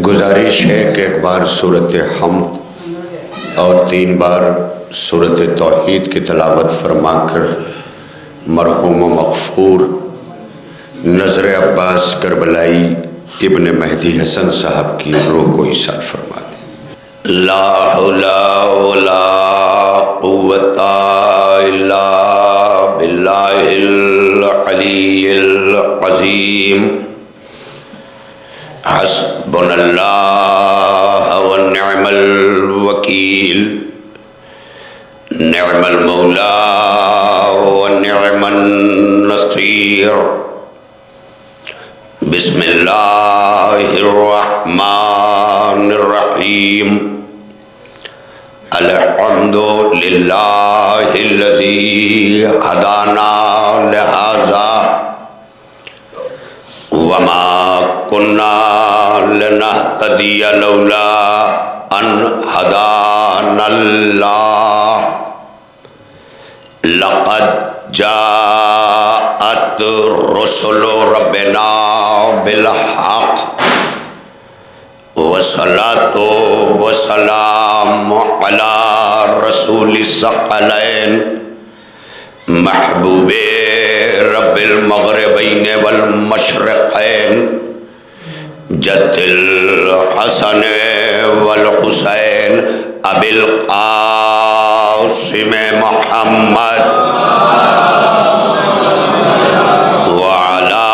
گزارش ہے کہ ایک بار سورۃ حمد اور 3 بار سورۃ توحید کی تلاوت فرما کر مرحوم و مغفور نذر عباس کربلائی ابن مہدی حسن صاحب کی روح کو ایصال فرما دیں۔ لا حول ولا قوت الا باللہ العلی العظیم۔ حسبنا اللہ ونعم الوکیل، نعم المولا ونعم النصیر۔ بسم اللہ الرحمن الرحیم۔ الحمد للہ الذی ہدانا لہذا وما كنا لنهتدي لولا أن هدانا الله۔ لقد جاءت رسل ربنا بالحق والصلاة والسلام على رسول الثقلين محبوب رب المغربین والمشرقین جد الحسن والحسین ابی القاسم محمد وعلى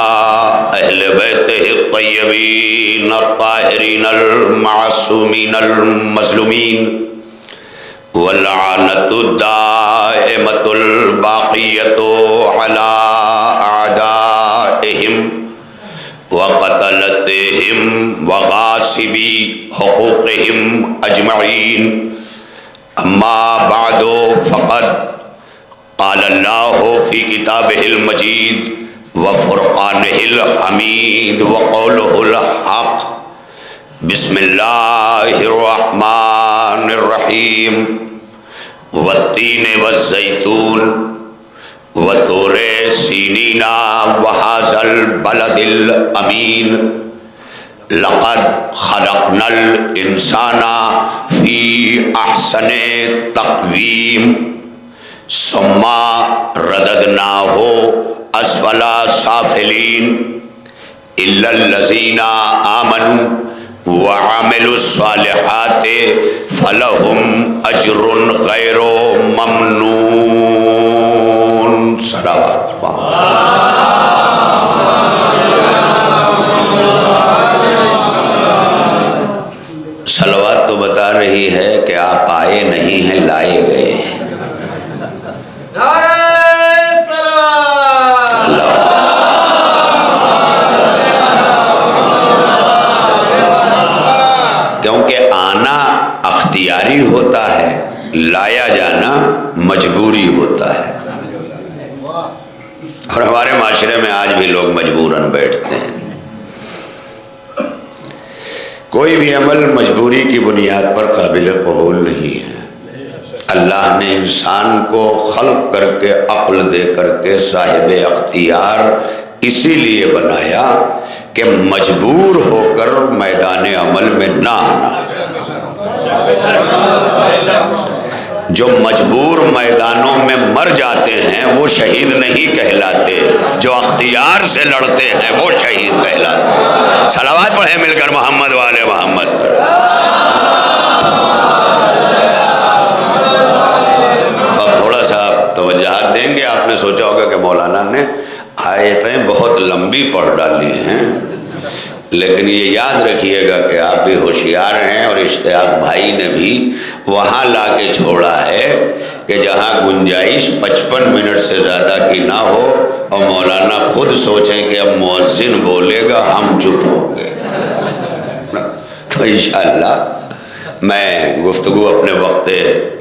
اہل بیتہ الطیبین الطاہرین المعصومین المظلومین واللعنۃ الدائمۃ الباقیۃ علی اعدائہم وقتلتہم وغاصبی حقوقہم اجمعین۔ اما بعد فقد قال اللہ فی کتابہ المجید وفرقانہ الحمید وقولہ الحق۔ بسم اللہ الرحمن الرحیم۔ والتین والزیتون وطور سینین وہذا البلد الامین۔ لقد خلقنا الانسان فی احسن تقویم ثم رددناہ اسفل سافلین الا الذین آمنوا وعملوا الصالحات فلهم اجر غیر ممنون۔ صلوات صلوات تو بتا رہی ہے کہ آپ آئے نہیں ہیں، لائے گئے ہیں۔ کیونکہ آنا اختیاری ہوتا ہے، لایا جانا مجبوری ہوتا ہے، اور ہمارے معاشرے میں آج بھی لوگ مجبوراً بیٹھتے ہیں۔ کوئی بھی عمل مجبوری کی بنیاد پر قابل قبول نہیں ہے۔ اللہ نے انسان کو خلق کر کے عقل دے کر کے صاحب اختیار اسی لیے بنایا کہ مجبور ہو کر میدان عمل میں نہ آنا۔ جو مجبور میدانوں میں مر جاتے ہیں وہ شہید نہیں کہلاتے، جو اختیار سے لڑتے ہیں وہ شہید کہلاتے ہیں۔ صلوات پڑھیں مل کر محمد والے محمد پر۔ اب تھوڑا سا توجہات دیں گے۔ آپ نے سوچا ہوگا کہ مولانا نے آیتیں بہت لمبی پڑھ ڈالی ہیں، لیکن یہ یاد رکھیے گا کہ آپ بھی ہوشیار ہیں، اور اشتیاق بھائی نے بھی وہاں لا کے چھوڑا ہے کہ جہاں گنجائش 55 منٹ سے زیادہ کی نہ ہو، اور مولانا خود سوچیں کہ اب مؤذن بولے گا ہم چپ ہوں گے۔ تو انشاءاللہ میں گفتگو اپنے وقت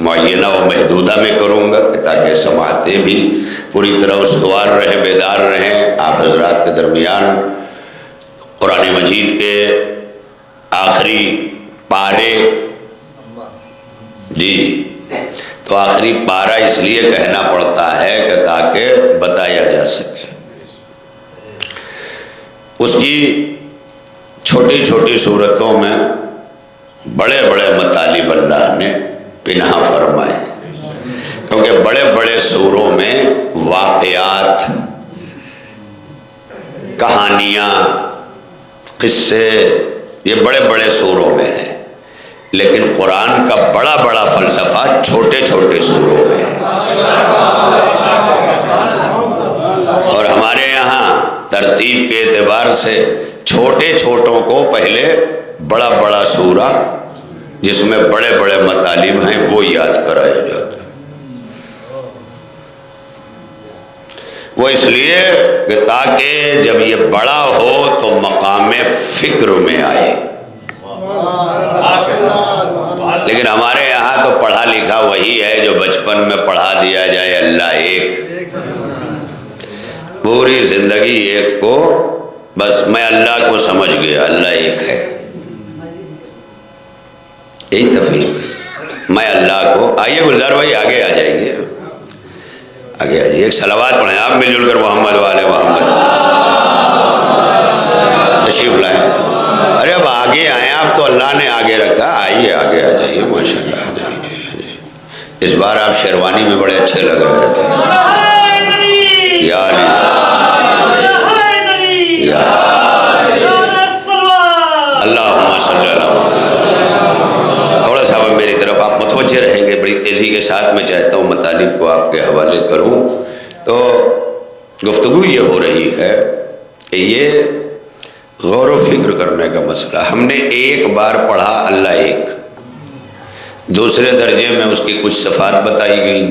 معینہ و محدودہ میں کروں گا تاکہ سماعتیں بھی پوری طرح استوار رہیں، بیدار رہیں۔ آپ حضرات کے درمیان قرآن مجید کے آخری پارے، جی تو آخری پارہ اس لیے کہنا پڑتا ہے کہ تاکہ بتایا جا سکے۔ اس کی چھوٹی چھوٹی صورتوں میں بڑے بڑے مطالب اللہ نے پنہا فرمائے، کیونکہ بڑے بڑے سوروں میں واقعات، کہانیاں، قصے یہ بڑے بڑے سوروں میں ہیں، لیکن قرآن کا بڑا بڑا فلسفہ چھوٹے چھوٹے سوروں میں ہے۔ اور ہمارے یہاں ترتیب کے اعتبار سے چھوٹے چھوٹوں کو پہلے بڑا بڑا سورہ جس میں بڑے بڑے مطالب ہیں وہ یاد کرایا جاتا ہے۔ وہ اس لیے کہ تاکہ جب یہ بڑا ہو تو مقام فکر میں آئے۔ لیکن ہمارے یہاں تو پڑھا لکھا وہی ہے جو بچپن میں پڑھا دیا جائے، اللہ ایک، پوری زندگی ایک کو، بس میں اللہ کو سمجھ گیا، اللہ ایک ہے، یہی تفہیم ہے، میں اللہ کو۔ آئیے گلزار بھائی آگے آ جائیے، آگے آ جائیے، ایک صلوات پڑھیں آپ مل جل کر، محمد والے محمد، تشریف لائیں۔ ارے اب آگے آئیں، آپ تو اللہ نے آگے رکھا، آئیے آگے آ جائیے، ماشاءاللہ آ جائیے۔ اس بار آپ شیروانی میں بڑے اچھے لگ رہے تھے، یا علی یا اللہم صلی اللہ علیہ وسلم۔ تھوڑا سا میری طرف آپ متوجہ رہیں گے، بڑی تیزی کے ساتھ میں چاہتا ہوں مطالب کو آپ کے حوالے کروں۔ تو گفتگو یہ ہو رہی ہے کہ یہ غور و فکر کرنے کا مسئلہ، ہم نے ایک بار پڑھا اللہ ایک، دوسرے درجے میں اس کی کچھ صفات بتائی گئیں،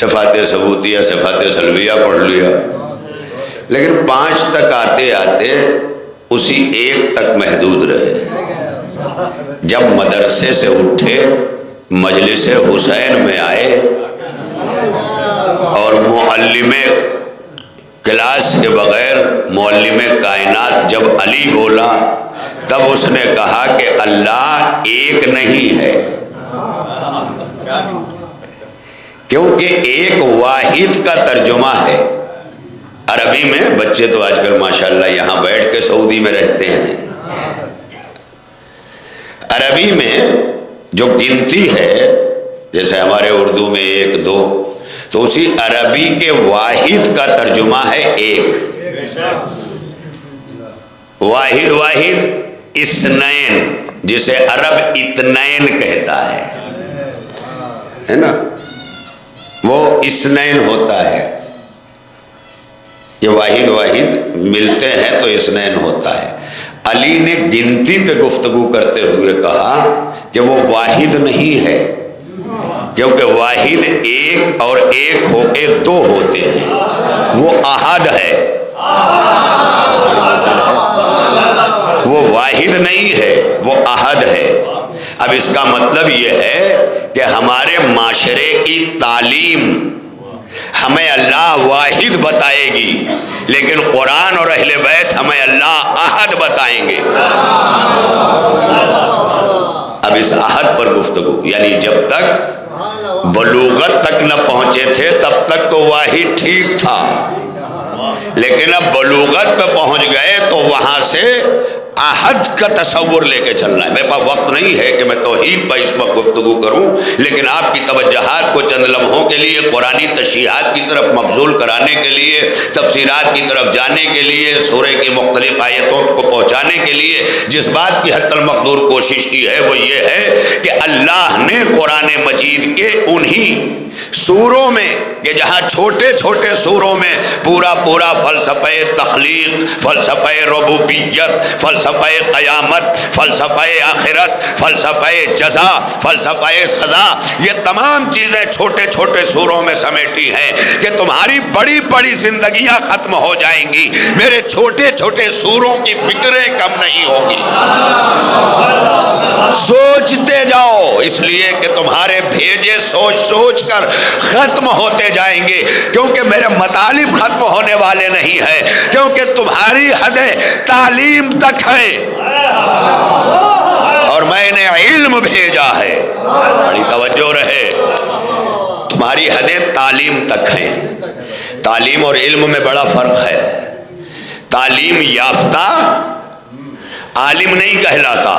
صفات ثبوتیہ صفات سلبیہ پڑھ لیا، لیکن 5 تک آتے آتے اسی ایک تک محدود رہے۔ جب مدرسے سے اٹھے، مجلس حسین میں آئے اور معلم کلاس کے بغیر معلم کائنات جب علی بولا، تب اس نے کہا کہ اللہ ایک نہیں ہے، کیونکہ ایک واحد کا ترجمہ ہے۔ عربی میں بچے تو آج کل ماشاءاللہ یہاں بیٹھ کے سعودی میں رہتے ہیں، عربی میں جو گنتی ہے جیسے ہمارے اردو میں 1 2، تو اسی عربی کے واحد کا ترجمہ ہے ایک۔ واحد واحد اثنین، جسے عرب اثنین کہتا ہے نا، وہ اثنین ہوتا ہے، یہ واحد واحد ملتے ہیں تو اثنین ہوتا ہے۔ علی نے گنتی پہ گفتگو کرتے ہوئے کہا کہ وہ واحد نہیں ہے، کیونکہ واحد ایک اور ایک ہو کے 2 ہوتے ہیں، وہ احد ہے، وہ واحد نہیں ہے، وہ احد ہے۔ اب اس کا مطلب یہ ہے کہ ہمارے معاشرے کی تعلیم ہمیں اللہ واحد بتائے گی، لیکن قرآن اور اہل بیت ہمیں اللہ احد بتائیں گے۔ اب اس احد پر گفتگو، یعنی جب تک بلوغت تک نہ پہنچے تھے تب تک تو واحد ٹھیک تھا، لیکن اب بلوغت پہ پہنچ گئے تو وہاں سے احد کا تصور لے کے چلنا ہے۔ میرے پاس وقت نہیں ہے کہ میں توحید پر اس وقت گفتگو کروں، لیکن آپ کی توجہات کو چند لمحوں کے لیے قرآنی تشریحات کی طرف مبذول کرانے کے لیے، تفسیرات کی طرف جانے کے لیے، سورہ کی مختلف آیتوں کو پہنچانے کے لیے جس بات کی حتی المقدور کوشش کی ہے وہ یہ ہے کہ اللہ نے قرآن مجید کے انہی سوروں میں، کہ جہاں چھوٹے چھوٹے سوروں میں پورا پورا فلسفہ تخلیق، فلسفہ ربوبیت، فلسفہ قیامت، فلسفہ آخرت، فلسفہ جزا، فلسفہ سزا، یہ تمام چیزیں چھوٹے چھوٹے سوروں میں سمیٹی ہیں کہ تمہاری بڑی بڑی زندگیاں ختم ہو جائیں گی، میرے چھوٹے چھوٹے سوروں کی فکریں کم نہیں ہوگی۔ سوچتے جاؤ، اس لیے کہ تمہارے بھیجے سوچ سوچ کر ختم ہوتے جائیں گے، کیونکہ میرے مطالب ختم ہونے والے نہیں ہیں، کیونکہ تمہاری حدیں تعلیم تک ہے اور میں نے علم بھیجا ہے۔ بڑی توجہ رہے، تمہاری حدیں تعلیم تک ہیں۔ تعلیم اور علم میں بڑا فرق ہے۔ تعلیم یافتہ عالم نہیں کہلاتا۔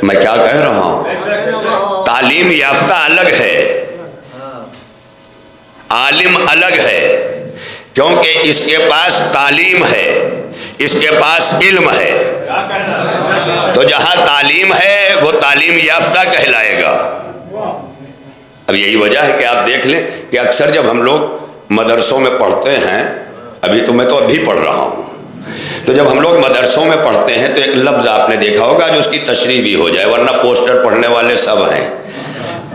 میں کیا کہہ رہا ہوں؟ تعلیم یافتہ الگ ہے، عالم الگ ہے، کیونکہ اس کے پاس تعلیم ہے، اس کے پاس علم ہے۔ تو جہاں تعلیم ہے وہ تعلیم یافتہ کہلائے گا۔ اب یہی وجہ ہے کہ آپ دیکھ لیں کہ اکثر جب ہم لوگ مدرسوں میں پڑھتے ہیں، میں تو ابھی پڑھ رہا ہوں، تو جب ہم لوگ مدرسوں میں پڑھتے ہیں تو ایک لفظ آپ نے دیکھا ہوگا جو اس کی تشریح بھی ہو جائے، ورنہ پوسٹر پڑھنے والے سب ہیں۔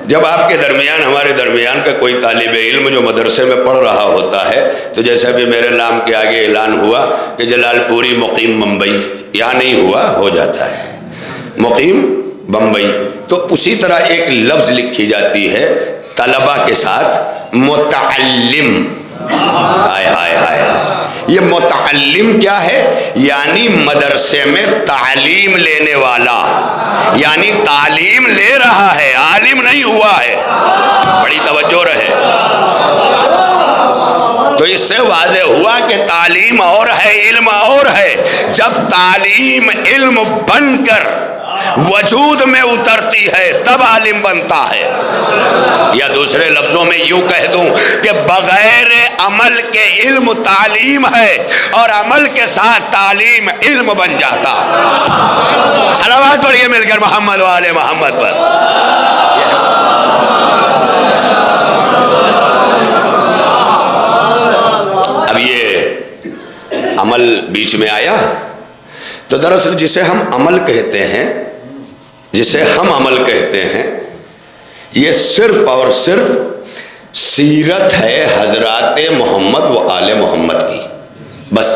جب آپ کے درمیان، ہمارے درمیان کا کوئی طالب علم جو مدرسے میں پڑھ رہا ہوتا ہے، تو جیسے ابھی میرے نام کے آگے اعلان ہوا کہ جلال پوری مقیم ممبئی، یہاں نہیں ہوا، ہو جاتا ہے مقیم بمبئی، تو اسی طرح ایک لفظ لکھی جاتی ہے طلبہ کے ساتھ، متعلم۔ ہائے ہائے ہائے، یہ متعلم کیا ہے؟ یعنی مدرسے میں تعلیم لینے والا، یعنی تعلیم لے رہا ہے، عالم نہیں ہوا ہے۔ بڑی توجہ رہے۔ تو اس سے واضح ہوا کہ تعلیم اور ہے، علم اور ہے۔ جب تعلیم علم بن کر وجود میں اترتی ہے تب عالم بنتا ہے۔ یا دوسرے لفظوں میں یوں کہہ دوں کہ بغیر عمل کے علم تعلیم ہے، اور عمل کے ساتھ تعلیم علم بن جاتا۔ صلوات پڑھیے مل کر محمد و آل محمد پر۔ اب یہ عمل بیچ میں آیا، تو دراصل جسے ہم عمل کہتے ہیں، یہ صرف اور صرف سیرت ہے حضرات محمد و آل محمد کی۔ بس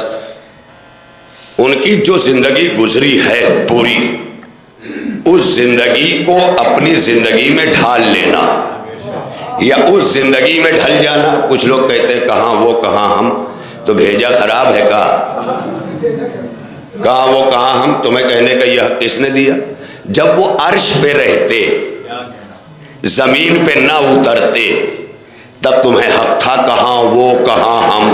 ان کی جو زندگی گزری ہے پوری، اس زندگی کو اپنی زندگی میں ڈھال لینا، یا اس زندگی میں ڈھل جانا۔ کچھ لوگ کہتے ہیں کہاں وہ کہاں ہم، تو بھیجا خراب ہے کہاں وہ کہاں ہم، تمہیں کہنے کا یہ حق کس نے دیا؟ جب وہ عرش پہ رہتے، زمین پہ نہ اترتے، تب تمہیں حق تھا کہاں وہ کہاں ہم۔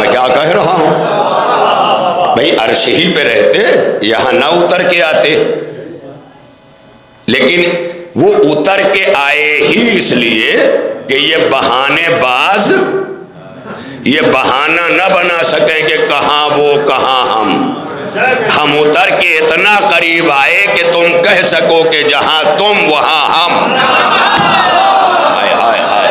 میں کیا کہہ رہا ہوں؟ بھئی عرش ہی پہ رہتے، یہاں نہ اتر کے آتے، لیکن وہ اتر کے آئے ہی اس لیے کہ یہ بہانے باز، یہ بہانہ نہ بنا سکیں کہ کہاں وہ کہاں ہم اتر کے اتنا قریب آئے کہ تم کہہ سکو کہ جہاں تم وہاں ہم۔ ہائے ہائے ہائے،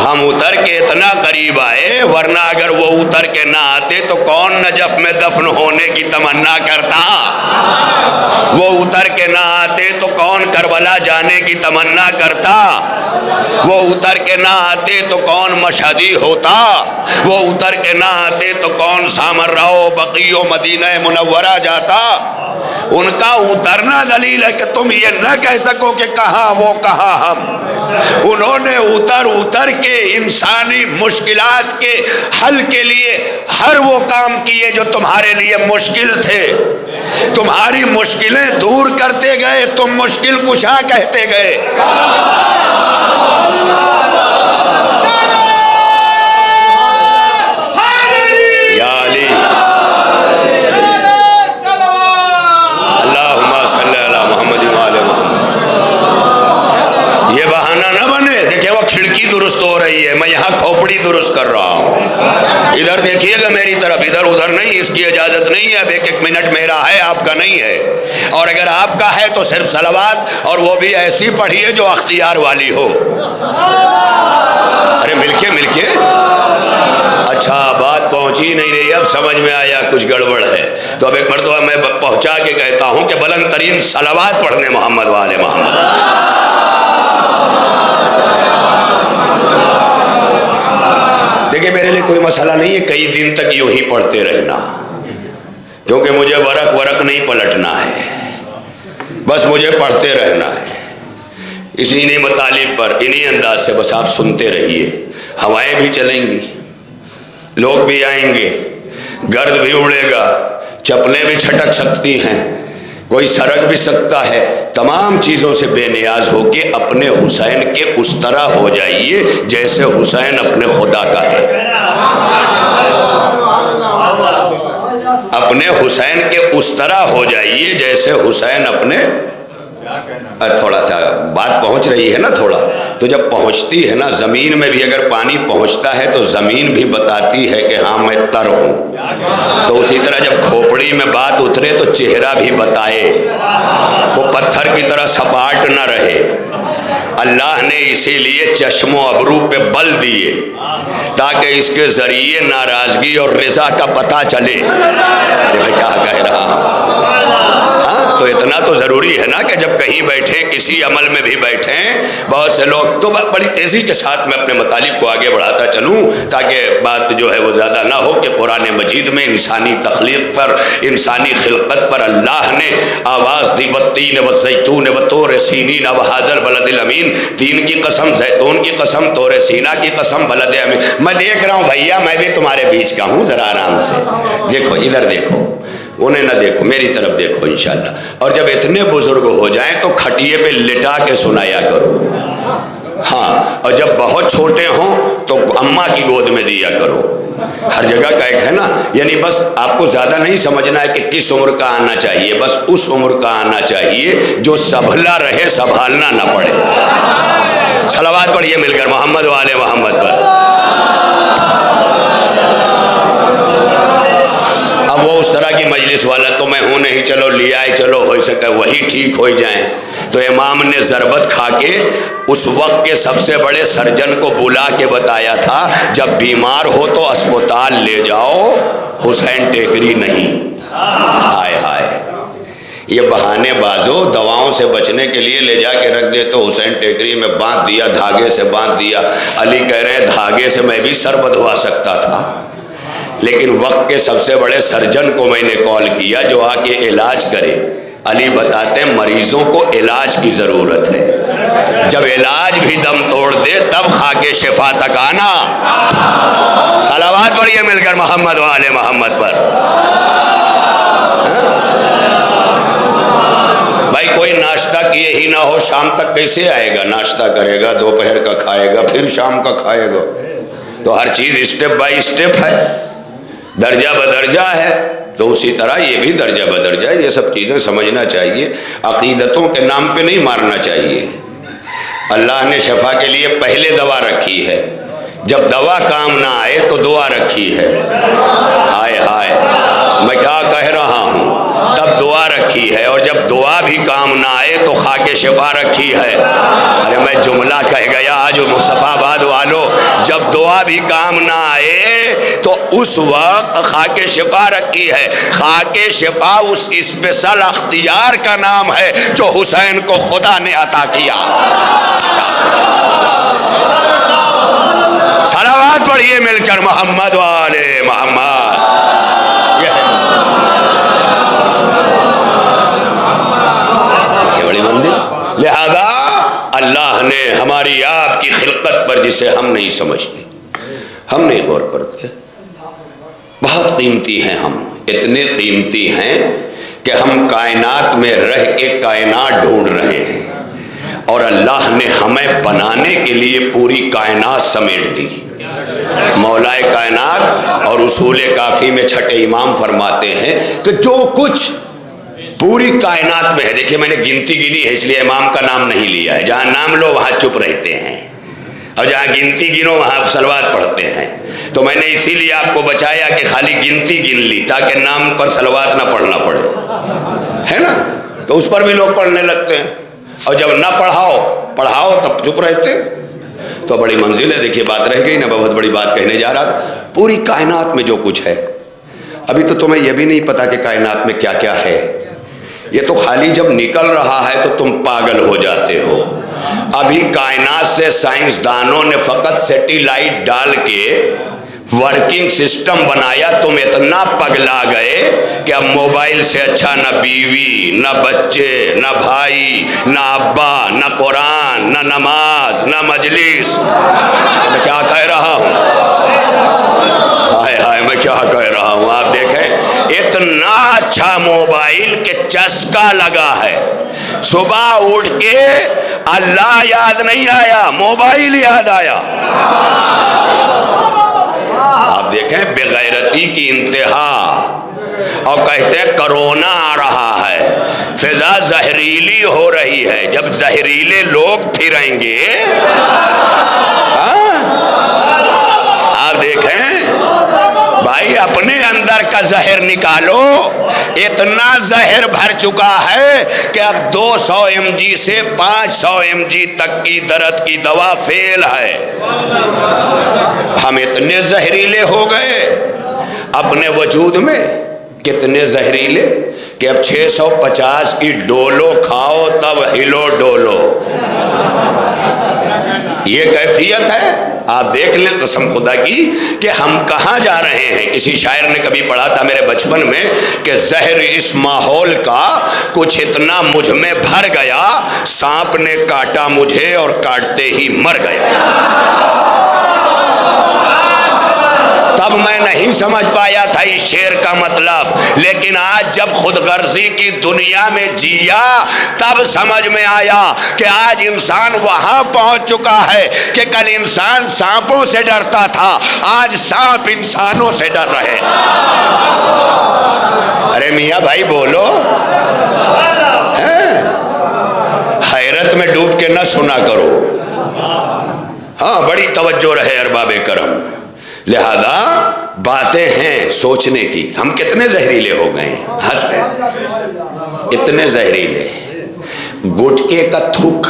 ہم اتر کے اتنا قریب آئے، ورنہ اگر وہ اتر کے نہ آتے تو کون نجف میں دفن ہونے کی تمنا کرتا؟ وہ اتر کے نہ آتے تو کون کربلا جانے کی تمنا کرتا؟ وہ اتر کے نہ آتے تو کون مشہدی ہوتا؟ وہ اتر کے نہ آتے تو کون سامرا و بقیع و مدینہ منورہ جاتا؟ ان کا اترنا دلیل ہے کہ تم یہ نہ کہہ سکو کہ کہاں وہ کہاں ہم۔ انہوں نے اتر کے انسانی مشکلات کے حل کے لیے ہر وہ کام کیے جو تمہارے لیے مشکل تھے۔ تمہاری مشکلیں دور کرتے گئے، تم مشکل کشا کہتے گئے۔ یا علی، اللہم صلی علی محمد و آل محمد۔ یہ بہانہ نہ بنے، دیکھیں وہ کھڑکی درست ہو رہی ہے، میں یہاں کھوپڑی درست کر رہا ہوں، ادھر دیکھیے گا میری طرف، ادھر ادھر نہیں، اس کی اجازت نہیں ہے۔ اب ایک ایک منٹ میرا ہے، آپ کا نہیں ہے، اور اگر آپ کا ہے تو صرف صلوات، اور وہ بھی ایسی پڑھیے جو اختیار والی ہو۔ ارے مل کے اچھا بات پہنچی نہیں رہی، اب سمجھ میں آیا کچھ گڑبڑ ہے، تو اب ایک مرتبہ میں پہنچا کے کہتا ہوں کہ بلند ترین صلوات پڑھنے محمد و آل محمد۔ دیکھیں میرے لیے کوئی مسئلہ نہیں ہے کئی دن تک یوں ہی پڑھتے رہنا، کیونکہ مجھے ورق نہیں پلٹنا ہے، بس مجھے پڑھتے رہنا ہے، انہی مطالب پر انہی انداز سے بس آپ سنتے رہیے۔ ہوائیں بھی چلیں گی، لوگ بھی آئیں گے، گرد بھی اڑے گا، چپلیں بھی چھٹک سکتی ہیں، کوئی سرک بھی سکتا ہے، تمام چیزوں سے بے نیاز ہو کے اپنے حسین کے اس طرح ہو جائیے جیسے حسین اپنے خدا کا ہے۔ اپنے حسین کے اس طرح ہو جائیے جیسے حسین اپنے. تھوڑا سا بات پہنچ رہی ہے نا تھوڑا, تو جب پہنچتی ہے نا زمین میں بھی اگر پانی پہنچتا ہے تو زمین بھی بتاتی ہے کہ ہاں میں تر ہوں, تو اسی طرح جب کھوپڑی میں بات اترے تو چہرہ بھی بتائے, وہ پتھر کی طرح سپاٹ نہ رہے. اللہ نے اسی لیے چشم و ابرو پہ بل دیے تاکہ اس کے ذریعے ناراضگی اور رضا کا پتہ چلے. میں کیا کہہ رہا ہوں, تو اتنا تو ضروری ہے نا کہ جب کہیں بیٹھیں کسی عمل میں بھی بیٹھیں, بہت سے لوگ تو بڑی تیزی کے ساتھ میں اپنے مطالب کو آگے بڑھاتا چلوں تاکہ بات جو ہے وہ زیادہ نہ ہو کہ قرآن مجید میں انسانی تخلیق پر, انسانی خلقت پر اللہ نے آواز دی, والتین والزیتون وطور سینین وہذا البلد الامین, تین کی قسم, زیتون کی قسم, طور سینا کی قسم, بلد امین. میں دیکھ رہا ہوں بھیا, میں بھی تمہارے بیچ کا ہوں, ذرا آرام سے دیکھو, ادھر دیکھو, انہیں نہ دیکھو, میری طرف دیکھو انشاءاللہ. اور جب اتنے بزرگ ہو جائیں تو کھٹیے پہ لٹا کے سنایا کرو, ہاں, اور جب بہت چھوٹے ہوں تو اماں کی گود میں دیا کرو. ہر جگہ کا ایک ہے نا, یعنی بس آپ کو زیادہ نہیں سمجھنا ہے کہ کس عمر کا آنا چاہیے, بس اس عمر کا آنا چاہیے جو سنبھلا رہے, سنبھالنا نہ پڑے. صلوات پڑھیے مل کر محمد و آل محمد پر. اب وہ اس طرح کی مجلس والا تو میں ہوں نہیں, چلو لے آئے, چلو ہو سکے وہی ٹھیک ہو جائیں. تو امام نے ضربت کھا کے اس وقت کے سب سے بڑے سرجن کو بلا کے بتایا تھا, جب بیمار ہو تو اسپتال لے جاؤ, حسین ٹیکری نہیں. ہائے ہائے, یہ بہانے بازو دواؤں سے بچنے کے لیے لے جا کے رکھ دے تو حسین ٹیکری میں باندھ دیا, دھاگے سے باندھ دیا. علی کہہ رہے ہیں دھاگے سے میں بھی سر بدھوا سکتا تھا, لیکن وقت کے سب سے بڑے سرجن کو میں نے کال کیا جو آ کے علاج کرے. علی بتاتے ہیں مریضوں کو علاج کی ضرورت ہے, جب علاج بھی دم توڑ دے تب خاک شفا تک آنا. صلوات پڑھیے مل کر محمد و آل محمد پر. بھائی کوئی ناشتہ کیے ہی نہ ہو, شام تک کیسے آئے گا؟ ناشتہ کرے گا, دوپہر کا کھائے گا, پھر شام کا کھائے گا. تو ہر چیز اسٹیپ بائی اسٹیپ ہے, درجہ بدرجہ ہے. تو اسی طرح یہ بھی درجہ بدرجہ ہے. یہ سب چیزیں سمجھنا چاہیے, عقیدتوں کے نام پہ نہیں مارنا چاہیے. اللہ نے شفا کے لیے پہلے دوا رکھی ہے, جب دوا کام نہ آئے تو دعا رکھی ہے. ہائے ہائے, میں کیا کہہ رہا ہوں, تب دعا رکھی ہے, اور جب دعا بھی کام نہ آئے تو خاک شفا رکھی ہے. ارے میں جملہ کہہ گیا آج مصطفیٰ آباد والو, جب دعا بھی کام نہ آئے تو اس وقت خاک شفا رکھی ہے. خاک شفا اس اسپیشل اختیار کا نام ہے جو حسین کو خدا نے عطا کیا. صلوات پڑھیے مل کر محمد و آل محمد. یہ بڑی منزل. لہذا اللہ نے ہماری آپ کی خلقت پر, جسے ہم نہیں سمجھتے, ہم نہیں غور کرتے, بہت قیمتی ہیں ہم, اتنے قیمتی ہیں کہ ہم کائنات میں رہ کے کائنات ڈھونڈ رہے ہیں, اور اللہ نے ہمیں بنانے کے لیے پوری کائنات سمیٹ دی. مولا کائنات اور اصول کافی میں چھٹے امام فرماتے ہیں کہ جو کچھ پوری کائنات میں ہے, دیکھیے میں نے گنتی گنی ہے اس لیے امام کا نام نہیں لیا ہے, جہاں نام لو وہاں چپ رہتے ہیں, اور جہاں گنتی گنو وہاں صلوات پڑھتے ہیں. تو میں نے اسی لیے آپ کو بچایا کہ خالی گنتی گن لی تاکہ نام پر صلوات نہ پڑھنا پڑے, ہے نا. تو اس پر بھی لوگ پڑھنے لگتے ہیں, اور جب نہ پڑھاؤ تب چپ رہتے ہیں. تو بڑی منزل ہے. دیکھیے بات رہ گئی نا, بہت بڑی بات کہنے جا رہا تھا. پوری کائنات میں جو کچھ ہے, ابھی تو تمہیں یہ بھی نہیں پتا کہ کائنات میں کیا کیا ہے. یہ تو خالی جب نکل رہا ہے تو تم پاگل ہو جاتے ہو. ابھی کائنات سے سائنسدانوں نے فقط سیٹیلائٹ ڈال کے ورکنگ سسٹم بنایا, تم اتنا پگلا گئے کہ اب موبائل سے اچھا نہ بیوی, نہ بچے, نہ بھائی, نہ ابا, نہ قرآن, نہ نماز, نہ مجلس. میں کیا کہہ رہا ہوں, ہائے ہائے میں کیا کہہ رہا ہوں. آپ دیکھیں اتنا اچھا موبائل کہ چسکا لگا ہے, صبح اٹھ کے اللہ یاد نہیں آیا, موبائل یاد آیا. آپ دیکھیں بغیرتی کی انتہا, اور کہتے ہیں کرونا آ رہا ہے، فضا زہریلی ہو رہی ہے. جب زہریلے لوگ پھریں گے، آپ دیکھیں بھائی اپنے اندر کا زہر نکالو. اتنا زہر بھر چکا ہے کہ اب 200 mg سے 500 mg تک کی درد کی دوا فیل ہے. ہم اتنے زہریلے ہو گئے اپنے وجود میں، کتنے زہریلے کہ اب 650 کی ڈولو کھاؤ تب ہلو ڈولو. یہ کیفیت ہے. آپ دیکھ لیں قسم خدا کی کہ ہم کہاں جا رہے ہیں. کسی شاعر نے کبھی پڑھا تھا میرے بچپن میں کہ زہر اس ماحول کا کچھ اتنا مجھ میں بھر گیا، سانپ نے کاٹا مجھے اور کاٹتے ہی مر گیا. تب میں نہیں سمجھ پایا تھا اس شعر کا مطلب، لیکن آج جب خود غرضی کی دنیا میں جیا تب سمجھ میں آیا کہ آج انسان وہاں پہنچ چکا ہے کہ کل انسان سانپوں سے ڈرتا تھا، آج سانپ انسانوں سے ڈر رہے. ارے میاں بھائی بولو، حیرت میں ڈوب کے نہ سنا کرو. ہاں بڑی توجہ رہے ارباب کرم. لہذا باتیں ہیں سوچنے کی. ہم کتنے زہریلے ہو گئے ہیں، ہنس رہے اتنے زہریلے. گٹکے کا تھوک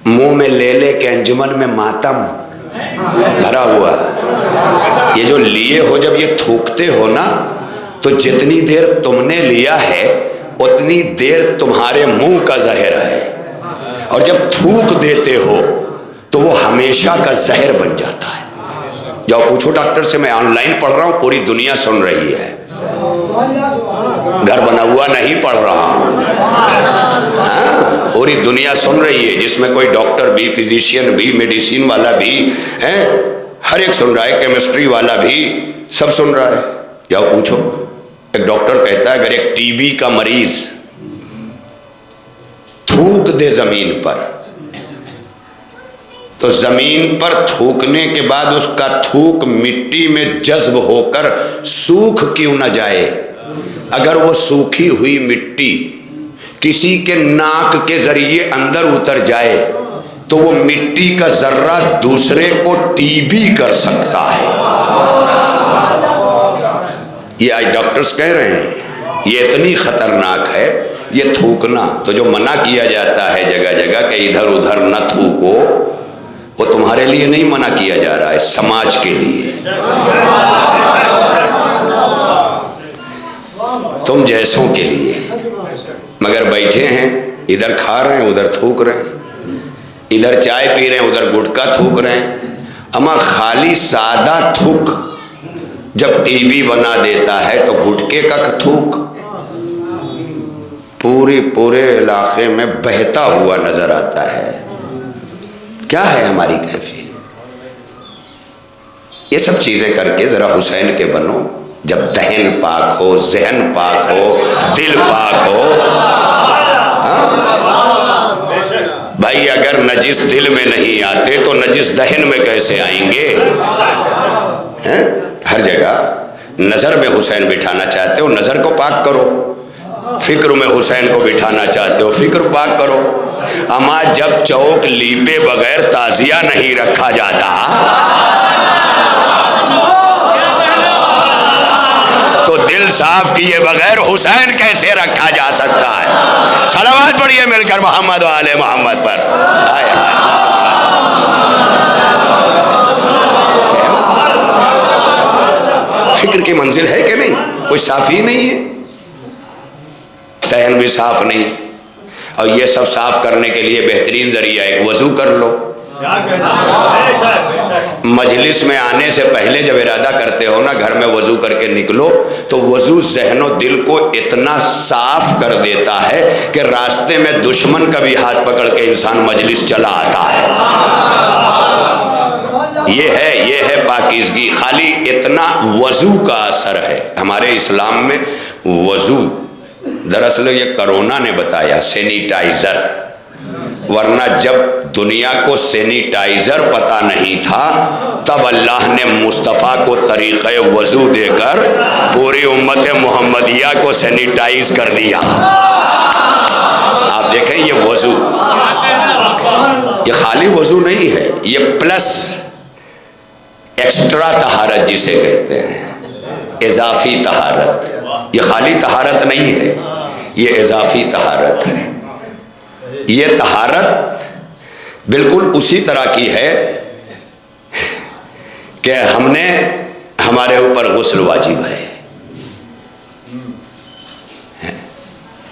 منہ میں لے لے کے انجمن میں ماتم بھرا ہوا. یہ جو لیے ہو جب یہ تھوکتے ہو نا تو جتنی دیر تم نے لیا ہے اتنی دیر تمہارے منہ کا زہر ہے، اور جب تھوک دیتے ہو تو وہ ہمیشہ کا زہر بن جاتا ہے. جاؤ پوچھو ڈاکٹر سے، میں آن لائن پڑھ رہا ہوں، پوری دنیا سن رہی ہے. گھر بنا ہوا نہیں پڑھ رہا ہوں، پوری دنیا سن رہی ہے، جس میں کوئی ڈاکٹر بھی، فزیشین بھی، میڈیسین والا بھی ہے، ہر ایک سن رہا ہے، کیمسٹری والا بھی، سب سن رہا ہے. جاؤ پوچھو. ایک ڈاکٹر کہتا ہے اگر ایک ٹی بی کا مریض تھوک دے زمین پر تو زمین پر تھوکنے کے بعد اس کا تھوک مٹی میں جذب ہو کر سوکھ کیوں نہ جائے. اگر وہ سوکھی ہوئی مٹی کسی کے ناک کے ذریعے اندر اتر جائے تو وہ مٹی کا ذرہ دوسرے کو ٹی بی کر سکتا ہے. یہ آج ڈاکٹرز کہہ رہے ہیں یہ اتنی خطرناک ہے یہ تھوکنا. تو جو منع کیا جاتا ہے جگہ جگہ کہ ادھر ادھر نہ تھوکو، وہ تمہارے لیے نہیں منع کیا جا رہا ہے، سماج کے لیے، تم جیسوں کے لیے. مگر بیٹھے ہیں ادھر کھا رہے ہیں ادھر تھوک رہے ہیں، ادھر چائے پی رہے ہیں ادھر گٹکا تھوک رہے ہیں. اما خالی سادہ تھوک جب ٹی بی بنا دیتا ہے تو گٹکے کا تھوک پورے علاقے میں بہتا ہوا نظر آتا ہے. کیا ہے ہماری کیفیت؟ یہ سب چیزیں کر کے ذرا حسین کے بنو. جب دہن پاک ہو، ذہن پاک ہو، دل پاک ہو. بھائی اگر نجس دل میں نہیں آتے تو نجس دہن میں کیسے آئیں گے؟ ہر جگہ نظر میں حسین بٹھانا چاہتے ہو نظر کو پاک کرو، فکر میں حسین کو بٹھانا چاہتے ہو فکر پاک کرو. اما جب چوک لیپے بغیر تعزیہ نہیں رکھا جاتا تو دل صاف کیے بغیر حسین کیسے رکھا جا سکتا ہے؟ صلوات پڑھیے مل کر محمد و آل محمد پر. فکر کی منزل ہے کہ نہیں؟ کوئی صافی نہیں ہے، ذہن بھی صاف نہیں. اور یہ سب صاف کرنے کے لیے بہترین ذریعہ ایک وضو کر لو. مجلس میں آنے سے پہلے جب ارادہ کرتے ہو نا گھر میں وضو کر کے نکلو تو وضو ذہن و دل کو اتنا صاف کر دیتا ہے کہ راستے میں دشمن کا بھی ہاتھ پکڑ کے انسان مجلس چلا آتا ہے. یہ ہے پاکیزگی. خالی اتنا وضو کا اثر ہے ہمارے اسلام میں. وضو دراصل یہ کرونا نے بتایا، سینیٹائزر. ورنہ جب دنیا کو سینیٹائزر پتہ نہیں تھا تب اللہ نے مصطفیٰ کو طریقہ وضو دے کر پوری امت محمدیہ کو سینیٹائز کر دیا۔ آپ دیکھیں یہ وضو، یہ خالی وضو نہیں ہے، یہ پلس ایکسٹرا طہارت جسے کہتے ہیں، اضافی طہارت۔ یہ خالی طہارت نہیں ہے، یہ اضافی طہارت ہے۔ یہ طہارت بالکل اسی طرح کی ہے کہ ہمارے اوپر غسل واجب ہے،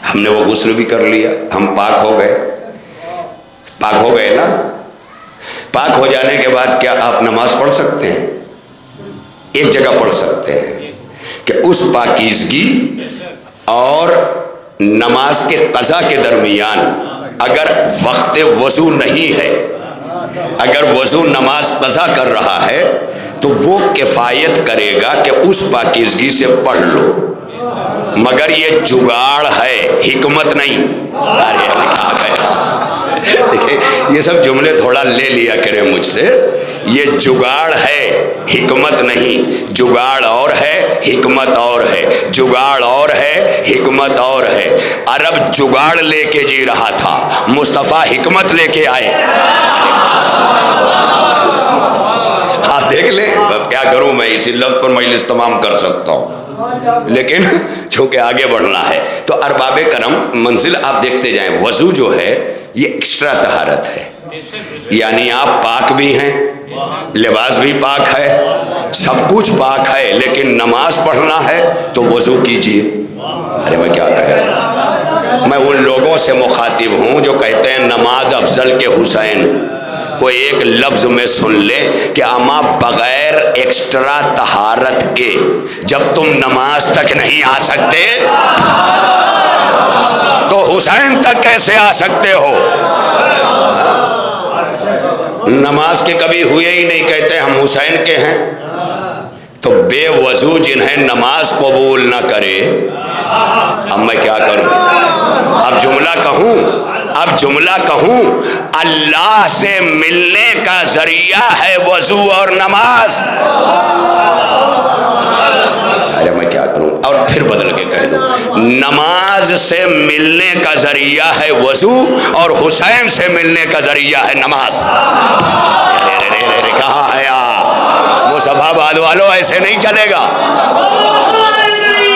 ہم نے وہ غسل بھی کر لیا، ہم پاک ہو گئے نا۔ پاک ہو جانے کے بعد کیا آپ نماز پڑھ سکتے ہیں؟ ایک جگہ پڑھ سکتے ہیں کہ اس پاکیزگی اور نماز کے قضا کے درمیان اگر وقت وضو نہیں ہے، اگر وضو نماز قضا کر رہا ہے تو وہ کفایت کرے گا کہ اس پاکیزگی سے پڑھ لو، مگر یہ جگاڑ ہے، حکمت نہیں۔ دیکھیں یہ سب جملے تھوڑا لے لیا کریں مجھ سے، یہ جگاڑ ہے، حکمت نہیں۔ جگاڑ اور ہے، حکمت اور ہے، جگاڑ اور ہے، حکمت اور ہے۔ عرب جگاڑ لے کے جی رہا تھا، مصطفیٰ حکمت لے کے آئے۔ آپ دیکھ لیں، اب کیا کروں میں، اسی لفظ پر مجلس تمام کر سکتا ہوں، لیکن چونکہ آگے بڑھنا ہے تو ارباب کرم منزل آپ دیکھتے جائیں۔ وضو جو ہے یہ ایکسٹرا طہارت ہے، یعنی آپ پاک بھی ہیں، لباس بھی پاک ہے، سب کچھ پاک ہے، لیکن نماز پڑھنا ہے تو وضو کیجئے۔ ارے میں کیا کہہ رہا ہوں، میں ان لوگوں سے مخاطب ہوں جو کہتے ہیں نماز افضل کے حسین۔ وہ ایک لفظ میں سن لے کہ اما بغیر ایکسٹرا طہارت کے جب تم نماز تک نہیں آ سکتے تو حسین تک کیسے آ سکتے ہو؟ نماز کے کبھی ہوئے ہی نہیں، کہتے ہم حسین کے ہیں۔ تو بے وضو جنہیں نماز قبول نہ کرے، اب میں کیا کروں؟ اب جملہ کہوں اللہ سے ملنے کا ذریعہ ہے وضو اور نماز۔ ارے میں کیا کروں، اور پھر بدل کے کہہ دوں نماز سے ملنے کا ذریعہ ہے وضو اور حسین سے ملنے کا ذریعہ ہے نماز۔ کہاں ہے آپ مصطفیٰ آباد والو، ایسے نہیں چلے گا،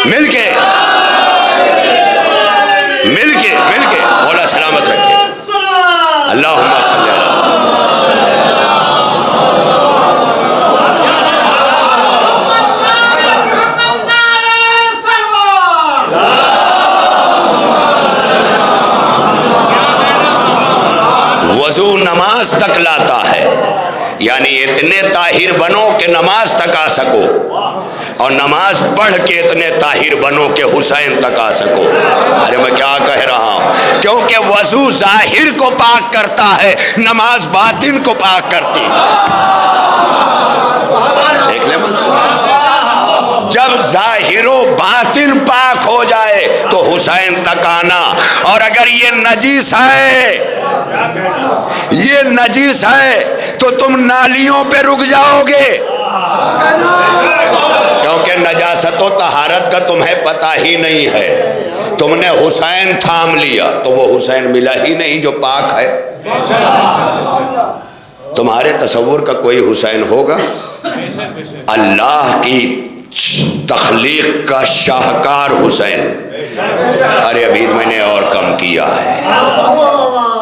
مل کے مولا سلامت رکھے۔ اللہم صلی اللہ وضو نماز تک لاتا ہے، یعنی اتنے طاہر بنو کہ نماز تک آ سکو، اور نماز پڑھ کے اتنے طاہر بنو کہ حسین تک آ سکو۔ ارے میں کیا کہہ رہا ہوں، کیونکہ وضو ظاہر کو پاک کرتا ہے، نماز باطن کو پاک کرتی ہے۔ دیکھ لیں، جب ظاہر و باطن پاک ہو جائے تو حسین تک آنا، اور اگر یہ نجیس ہے تو تم نالیوں پہ رک جاؤ گے، کیونکہ نجاست و طہارت کا تمہیں پتہ ہی نہیں ہے۔ تم نے حسین تھام لیا تو وہ حسین ملا ہی نہیں جو پاک ہے۔ تمہارے تصور کا کوئی حسین ہوگا؟ اللہ کی تخلیق کا شاہکار حسین۔ ارے ابھی میں نے اور کم کیا ہے،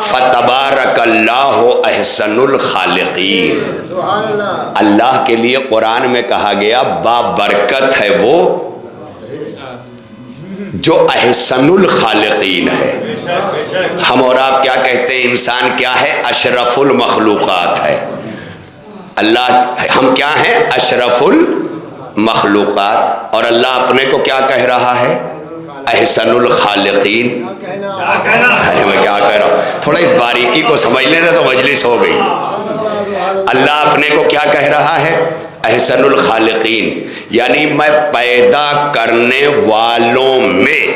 فتبارک اللہ احسن الخالقین۔ اللہ کے لیے قرآن میں کہا گیا بابرکت ہے وہ جو احسن الخالقین ہے۔ ہم اور آپ کیا کہتے ہیں، انسان کیا ہے؟ اشرف المخلوقات ہے۔ اللہ ہم کیا ہیں؟ اشرف المخلوقات، اور اللہ اپنے کو کیا کہہ رہا ہے؟ احسن الخالقین۔ ارے میں کیا کہہ رہا ہوں، تھوڑا اس باریکی کو سمجھ لینا تو مجلس ہو گئی۔ اللہ اپنے کو کیا کہہ رہا ہے؟ احسن الخالقین، یعنی میں پیدا کرنے والوں میں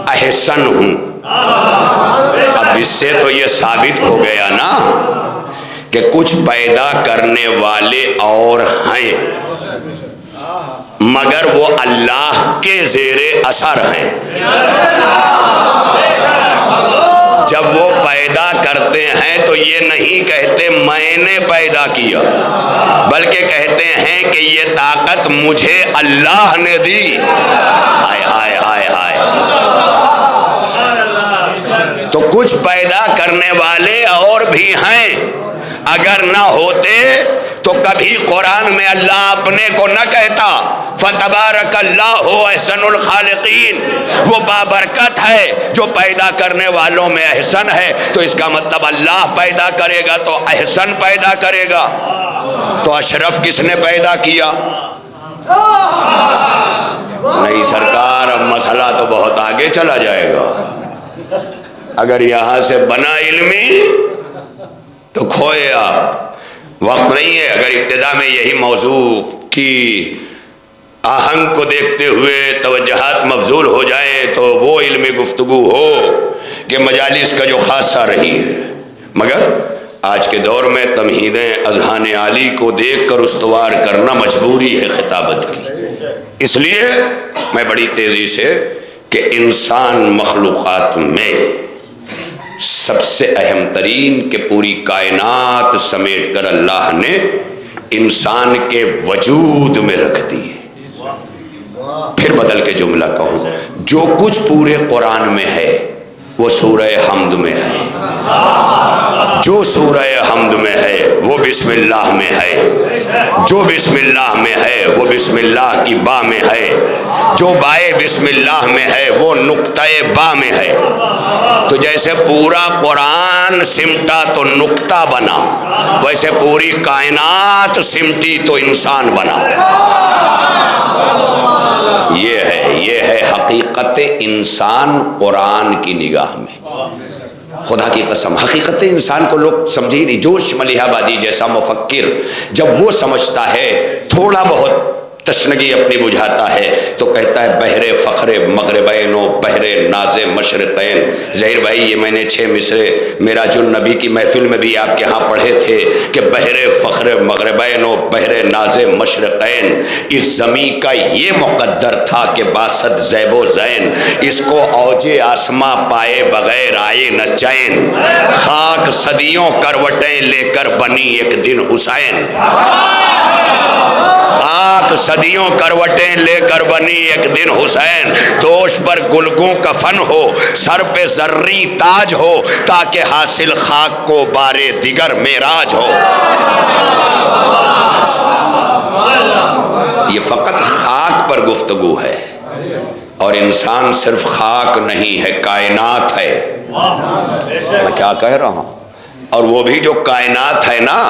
احسن ہوں۔ اب اس سے تو یہ ثابت ہو گیا نا کہ کچھ پیدا کرنے والے اور ہیں مگر وہ اللہ کے زیر اثر ہیں. جب وہ پیدا کرتے ہیں تو یہ نہیں کہتے میں نے پیدا کیا، بلکہ کہتے ہیں کہ یہ طاقت مجھے اللہ نے دی. ہائے ہائے ہائے ہائے. تو کچھ پیدا کرنے والے اور بھی ہیں، اگر نہ ہوتے تو کبھی قرآن میں اللہ اپنے کو نہ کہتا فتبارک اللہ احسن الخالقین. وہ بابرکت ہے جو پیدا کرنے والوں میں احسن ہے، تو اس کا مطلب اللہ پیدا کرے گا تو احسن پیدا کرے گا. تو اشرف کس نے پیدا کیا؟ نہیں سرکار، اب مسئلہ تو بہت آگے چلا جائے گا. اگر یہاں سے بنا علمی تو کھوئے آپ، وقت نہیں ہے. اگر ابتدا میں یہی موضوع کی آہنگ کو دیکھتے ہوئے توجہات مبذول ہو جائیں تو وہ علمی گفتگو ہو کہ مجالس کا جو خاصہ رہی ہے. مگر آج کے دور میں تمہیدیں اذہان عالی کو دیکھ کر استوار کرنا مجبوری ہے خطابت کی. اس لیے میں بڑی تیزی سے کہ انسان مخلوقات میں سب سے اہم ترین کہ پوری کائنات سمیٹ کر اللہ نے انسان کے وجود میں رکھ دی ہے. پھر بدل کے جملہ کہوں، جو کچھ پورے قرآن میں ہے وہ سورہ حمد میں ہے. جو سورہ حمد میں ہے وہ بسم اللہ میں ہے. جو بسم اللہ میں ہے وہ بسم اللہ کی با میں ہے. جو بائے بسم اللہ میں ہے وہ نقطہ با میں ہے. تو جیسے پورا قرآن سمٹا تو نقطہ بنا، ویسے پوری کائنات سمٹی تو انسان بنا. یہ ہے حقیقت انسان قرآن کی نگاہ میں. خدا کی قسم حقیقت انسان کو لوگ سمجھے ہی نہیں. جوش ملیح آبادی جیسا مفکر جب وہ سمجھتا ہے، تھوڑا بہت تشنگی اپنی بجھاتا ہے تو کہتا ہے بحر فخر مغربین و بحر ناز مشرقین. ظہیر بھائی یہ میں نے 6 مصرے معراج النبی کی محفل میں بھی آپ کے ہاں پڑھے تھے کہ بحر فخر مغربین و بحر ناز مشرقین. اس زمین کا یہ مقدر تھا کہ باسط زیب و زین، اس کو اوج آسماں پائے بغیر آئے نہ چین. خاک صدیوں کروٹیں لے کر بنی ایک دن حسین. خاک صدیوں کروٹیں لے کر بنی ایک دن حسین. دوش پر گلگوں کا فن ہو، سر پہ زرری تاج ہو، تاکہ حاصل خاک کو بارے دیگر معراج ہو. یہ فقط خاک پر گفتگو ہے، اور انسان صرف خاک نہیں ہے، کائنات ہے. میں کیا کہہ رہا ہوں؟ اور وہ بھی جو کائنات ہے نا،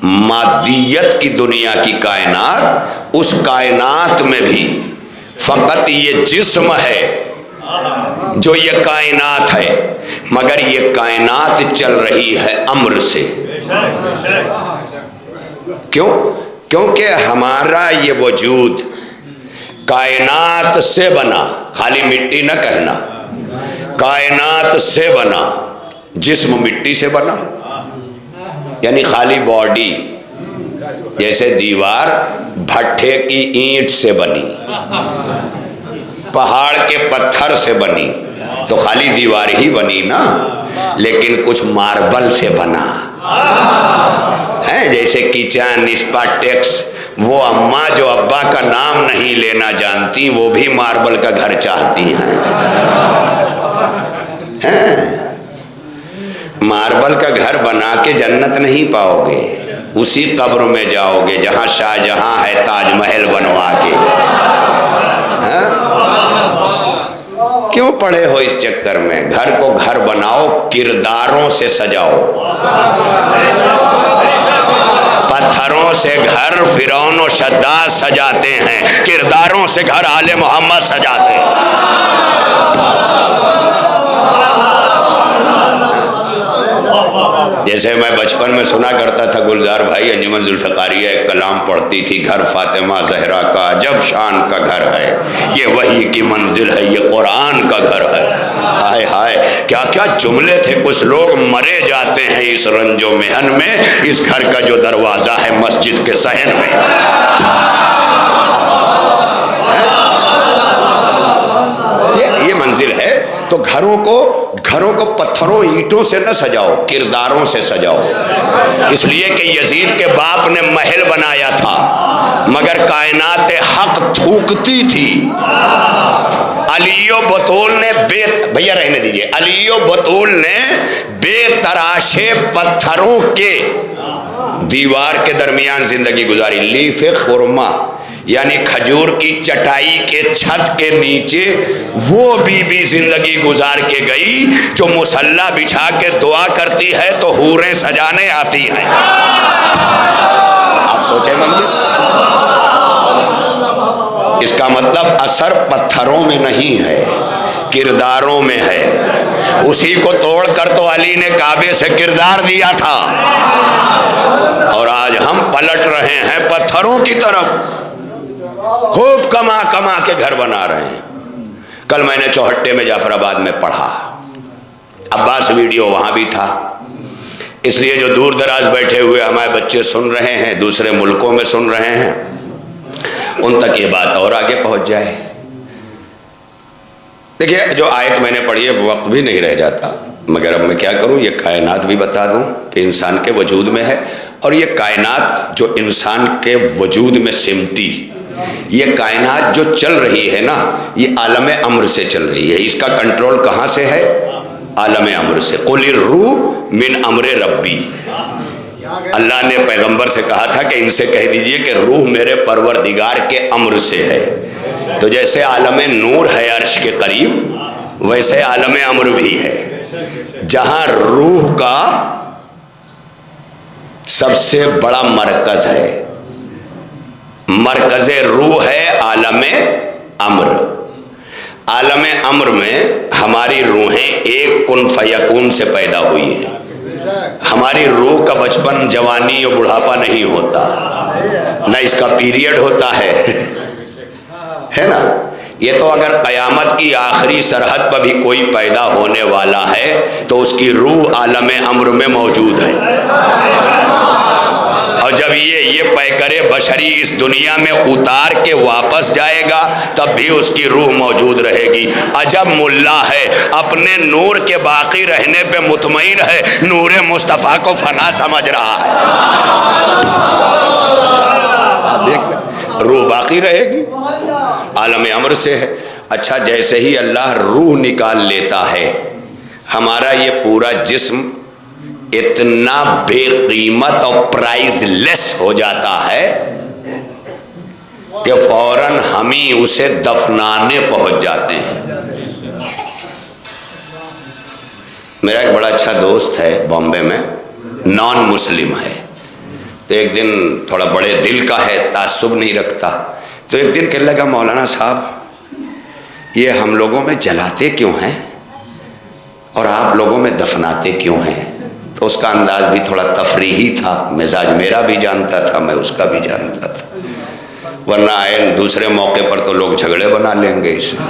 مادیت کی دنیا کی کائنات، اس کائنات میں بھی فقط یہ جسم ہے جو یہ کائنات ہے، مگر یہ کائنات چل رہی ہے امر سے. کیوں؟ کیونکہ ہمارا یہ وجود کائنات سے بنا. خالی مٹی نہ کہنا، کائنات سے بنا. جسم مٹی سے بنا، یعنی خالی باڈی جیسے دیوار بھٹے کی اینٹ سے بنی، پہاڑ کے پتھر سے بنی تو خالی دیوار ہی بنی نا، لیکن کچھ ماربل سے بنا ہے. جیسے کچن اسپاٹیکس، وہ اماں جو ابا کا نام نہیں لینا جانتی وہ بھی ماربل کا گھر چاہتی ہیں. ماربل کا گھر بنا کے جنت نہیں پاؤ گے، اسی قبر میں جاؤ گے جہاں شاہ جہاں ہے تاج محل بنوا کے. کیوں پڑے ہو اس چکر میں؟ گھر کو گھر بناؤ، کرداروں سے سجاؤ. پتھروں سے گھر فرعون و شداد سجاتے ہیں، کرداروں سے گھر آل محمد سجاتے ہیں. جیسے میں بچپن میں سنا کرتا تھا، گلزار بھائی انجمن ذوالفقاریہ ایک کلام پڑھتی تھی، گھر فاطمہ زہرا کا عجب شان کا گھر ہے، یہ وحی کی منزل ہے، یہ قرآن کا گھر ہے. ہائے ہائے، کیا کیا جملے تھے. کچھ لوگ مرے جاتے ہیں اس رنج و محن میں، اس گھر کا جو دروازہ ہے مسجد کے صحن میں. یہ منزل ہے. تو گھروں کو پتھروں اینٹوں سے نہ سجاؤ، کرداروں سے سجاؤ. اس لیے کہ یزید کے باپ نے محل بنایا تھا مگر کائنات حق تھوکتی تھی. علی و بطول نے بھیا رہنے دیجئے، علی و بطول نے بے تراشے پتھروں کے دیوار کے درمیان زندگی گزاری. لیف خرما یعنی کھجور کی چٹائی کے چھت کے نیچے وہ بی بی زندگی گزار کے گئی جو مصلی بچھا کے دعا کرتی ہے تو حوریں سجانے آتی ہیں. آپ سوچیں منظر. اس کا مطلب اثر پتھروں میں نہیں ہے، کرداروں میں ہے. اسی کو توڑ کر تو علی نے کعبے سے کردار دیا تھا، اور آج ہم پلٹ رہے ہیں پتھروں کی طرف. خوب کما کما کے گھر بنا رہے ہیں. کل میں نے چوہٹے میں جعفر آباد میں پڑھا، عباس ویڈیو وہاں بھی تھا. اس لیے جو دور دراز بیٹھے ہوئے ہمارے بچے سن رہے ہیں، دوسرے ملکوں میں سن رہے ہیں، ان تک یہ بات اور آگے پہنچ جائے. دیکھیے جو آیت میں نے پڑھی ہے وقت بھی نہیں رہ جاتا، مگر اب میں کیا کروں، یہ کائنات بھی بتا دوں کہ انسان کے وجود میں ہے. اور یہ کائنات جو انسان کے وجود میں سمٹی، یہ کائنات جو چل رہی ہے نا، یہ عالم امر سے چل رہی ہے. اس کا کنٹرول کہاں سے ہے؟ عالم امر سے. قل الروح من امر ربی. اللہ نے پیغمبر سے کہا تھا کہ ان سے کہہ دیجئے کہ روح میرے پروردگار کے امر سے ہے. تو جیسے عالم نور ہے عرش کے قریب، ویسے عالم امر بھی ہے، جہاں روح کا سب سے بڑا مرکز ہے. مرکز روح ہے عالم امر. عالم امر میں ہماری روحیں ایک کن فیکون سے پیدا ہوئی ہیں. ہماری روح کا بچپن، جوانی اور بڑھاپا نہیں ہوتا، نہ اس کا پیریڈ ہوتا ہے نا. یہ تو اگر قیامت کی آخری سرحد پر بھی کوئی پیدا ہونے والا ہے تو اس کی روح عالم امر میں موجود ہے. اور جب یہ پیکر بشری اس دنیا میں اتار کے واپس جائے گا تب بھی اس کی روح موجود رہے گی. عجب ملا ہے، اپنے نور کے باقی رہنے پہ مطمئن ہے، نور مصطفیٰ کو فنا سمجھ رہا ہے. روح باقی رہے گی، عالم امر سے ہے. اچھا، جیسے ہی اللہ روح نکال لیتا ہے، ہمارا یہ پورا جسم اتنا بے قیمت اور پرائز لیس ہو جاتا ہے کہ فوراً ہم ہی اسے دفنانے پہنچ جاتے ہیں. میرا ایک بڑا اچھا دوست ہے بامبے میں، نان مسلم ہے. تو ایک دن تھوڑا بڑے دل کا ہے، تعصب نہیں رکھتا. تو ایک دن کہنے لگا، مولانا صاحب یہ ہم لوگوں میں جلاتے کیوں ہیں اور آپ لوگوں میں دفناتے کیوں ہیں؟ تو اس کا انداز بھی تھوڑا تفریحی تھا. مزاج میرا بھی جانتا تھا، میں اس کا بھی جانتا تھا، ورنہ دوسرے موقع پر تو لوگ جھگڑے بنا لیں گے اس میں.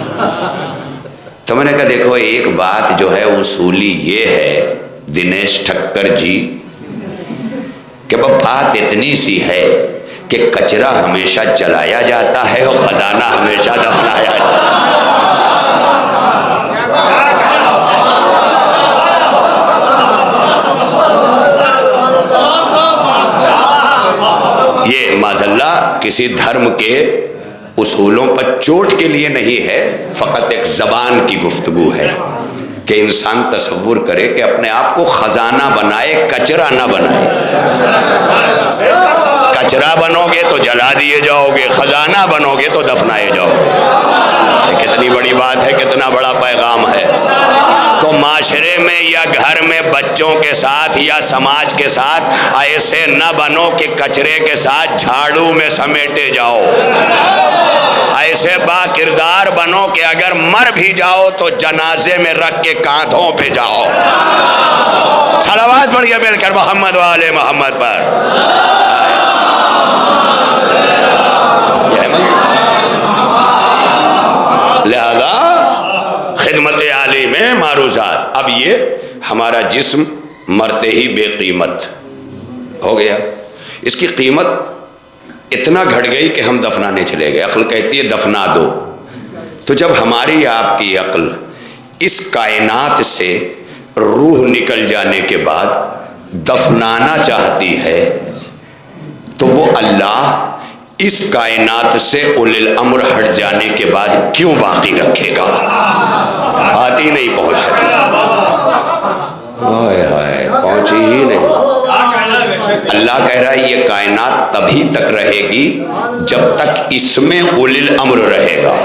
تو میں نے کہا دیکھو، ایک بات جو ہے اصولی یہ ہے دنیش ٹھکر جی کہ بات اتنی سی ہے کہ کچرا ہمیشہ جلایا جاتا ہے اور خزانہ ہمیشہ دفنایا جاتا ہے. یہ معذاللہ کسی دھرم کے اصولوں پر چوٹ کے لیے نہیں ہے، فقط ایک زبان کی گفتگو ہے کہ انسان تصور کرے کہ اپنے آپ کو خزانہ بنائے، کچرا نہ بنائے. کچرا بنو گے تو جلا دیے جاؤ گے، خزانہ بنو گے تو دفنائے جاؤ گے. کتنی بڑی بات ہے، کتنا بڑا پیغام ہے. تو معاشرے میں یا گھر میں بچوں کے ساتھ یا سماج کے ساتھ ایسے نہ بنو کہ کچرے کے ساتھ جھاڑو میں سمیٹے جاؤ. ایسے با کردار بنو کہ اگر مر بھی جاؤ تو جنازے میں رکھ کے کاندھوں پہ جاؤ. صلوات پڑھیے مل کر محمد و آل محمد پر. لہذا خدمت عالی میں ہیں معروضات. اب یہ ہمارا جسم مرتے ہی بے قیمت ہو گیا. اس کی قیمت اتنا گھٹ گئی کہ ہم دفنانے چلے گئے. عقل کہتی ہے دفنا دو. تو جب ہماری آپ کی عقل اس کائنات سے روح نکل جانے کے بعد دفنانا چاہتی ہے تو وہ اللہ اس کائنات سے اولی الامر ہٹ جانے کے بعد کیوں باقی رکھے گا؟ بات ہی نہیں پہنچ سکی. ہائے ہائے پہنچی ہی نہیں. اللہ کہہ رہا ہے یہ کائنات تبھی تک رہے گی جب تک اس میں اولی الامر رہے گا.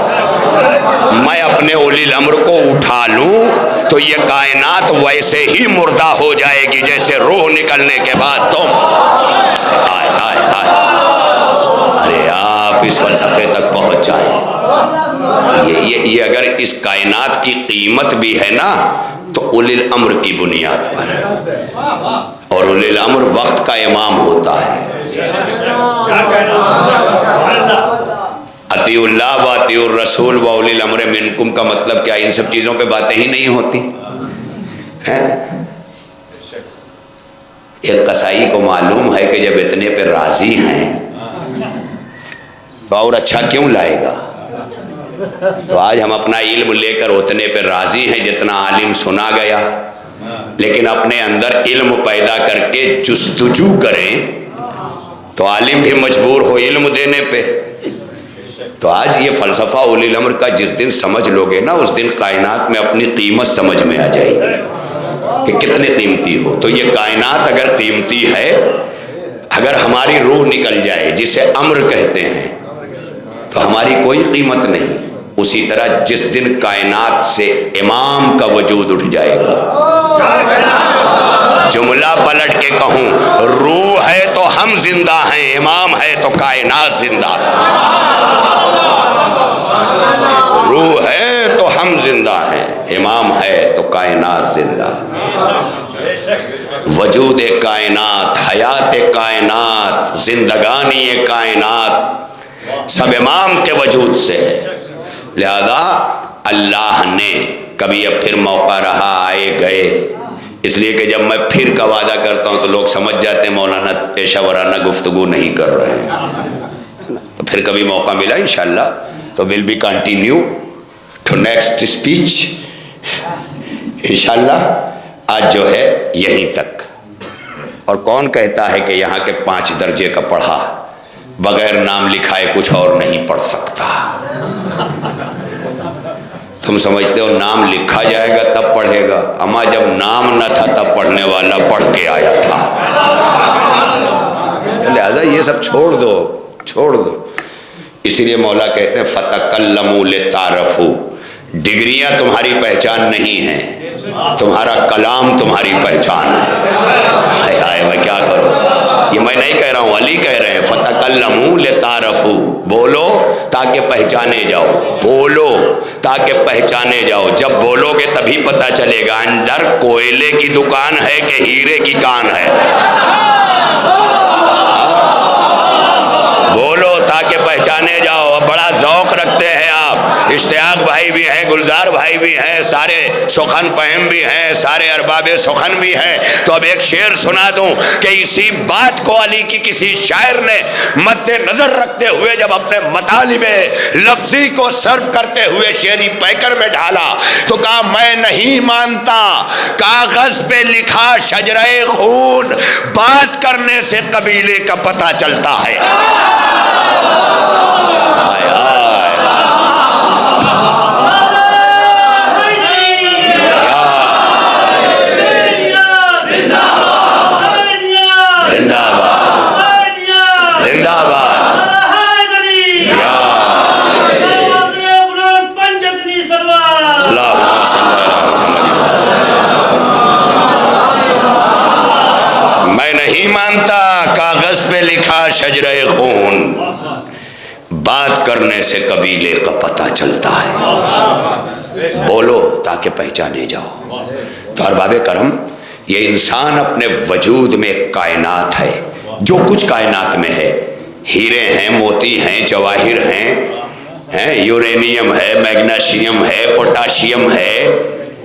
میں اپنے اولی الامر کو اٹھا لوں تو یہ کائنات ویسے ہی مردہ ہو جائے گی جیسے روح نکلنے کے بعد تم. ہائے ہائے ہائے. ارے آپ اس فلسفے تک پہنچ جائیں. یہ اگر اس کائنات کی قیمت بھی ہے نا تو اولی الامر کی بنیاد پر ہے. اور اولی الامر وقت کا امام ہوتا ہے. اطیعوا اللہ و اطیعوا الرسول و اولی الامر منکم کا مطلب کیا؟ ان سب چیزوں پہ باتیں ہی نہیں ہوتی. ایک قصائی کو معلوم ہے کہ جب اتنے پہ راضی ہیں تو اور اچھا کیوں لائے گا. تو آج ہم اپنا علم لے کر اتنے پہ راضی ہیں جتنا عالم سنا گیا، لیکن اپنے اندر علم پیدا کر کے جستجو کریں تو عالم بھی مجبور ہو علم دینے پہ. تو آج یہ فلسفہ اولی الامر کا جس دن سمجھ لوگے نا اس دن کائنات میں اپنی قیمت سمجھ میں آ جائے گی کہ کتنے قیمتی ہو. تو یہ کائنات اگر قیمتی ہے، اگر ہماری روح نکل جائے جسے امر کہتے ہیں تو ہماری کوئی قیمت نہیں. اسی طرح جس دن کائنات سے امام کا وجود اٹھ جائے گا، جملہ پلٹ کے کہوں، روح ہے تو ہم زندہ ہیں، امام ہے تو کائنات زندہ ہے. روح ہے تو ہم زندہ ہیں، امام ہے تو کائنات زندہ ہے. وجود کائنات، حیات کائنات، زندگانی کائنات سب امام کے وجود سے ہے. لہذا اللہ نے کبھی اب پھر موقع رہا آئے گئے، اس لیے کہ جب میں پھر کا وعدہ کرتا ہوں تو لوگ سمجھ جاتے ہیں مولانا پیشہ ورانہ گفتگو نہیں کر رہے ہیں. تو پھر کبھی موقع ملا انشاءاللہ تو will be continue to next speech انشاءاللہ. آج جو ہے یہیں تک. اور کون کہتا ہے کہ یہاں کے 5 درجے کا پڑھا بغیر نام لکھائے کچھ اور نہیں پڑھ سکتا؟ تم سمجھتے ہو نام لکھا جائے گا تب پڑھے گا؟ اما جب نام نہ تھا تب پڑھنے والا پڑھ کے آیا تھا. لہذا یہ سب چھوڑ دو. اسی لیے مولا کہتے ہیں فَتَكَلَّمُوا لِتَعْرَفُوا. ڈگریاں تمہاری پہچان نہیں ہیں، تمہارا کلام تمہاری پہچان ہے. ہائے ہائے میں کیا کروں. یہ میں نہیں کہہ رہا ہوں، علی کہہ رہے ہیں فَتَكَلَّمُوا لِتَعْرَفُوا. بولو تاکہ پہچانے جاؤ، بولو تاکہ پہچانے جاؤ. جب بولو گے تبھی پتہ چلے گا اندر کوئلے کی دکان ہے کہ ہیرے کی کان ہے. بولو تاکہ پہچانے جاؤ. بڑا ذوق رکھتے ہیں آپ، اشتیاق بھائی بھی ہیں، گلزار بھائی بھی ہیں، سارے سخن فہم بھی ہیں، سارے ارباب سخن بھی ہیں. تو اب ایک شعر سنا دوں کہ اسی بات کو علی کی کسی شاعر نے مد نظر رکھتے ہوئے جب اپنے مطالب لفظی کو صرف کرتے ہوئے شعری پیکر میں ڈھالا تو کہا میں نہیں مانتا کاغذ پہ لکھا شجرہ خون، بات کرنے سے قبیلے کا پتہ چلتا ہے. شجرہ خون، بات کرنے سے قبیلے کا پتہ چلتا ہے. بولو تاکہ پہچانے جاؤ. تو ارباب کرم، یہ انسان اپنے وجود میں ایک کائنات ہے. جو کچھ کائنات میں ہے، ہیرے ہیں، موتی ہیں، جواہر ہیں، یورینیم ہے، میگنیشیم ہے، پوٹاشیم ہے،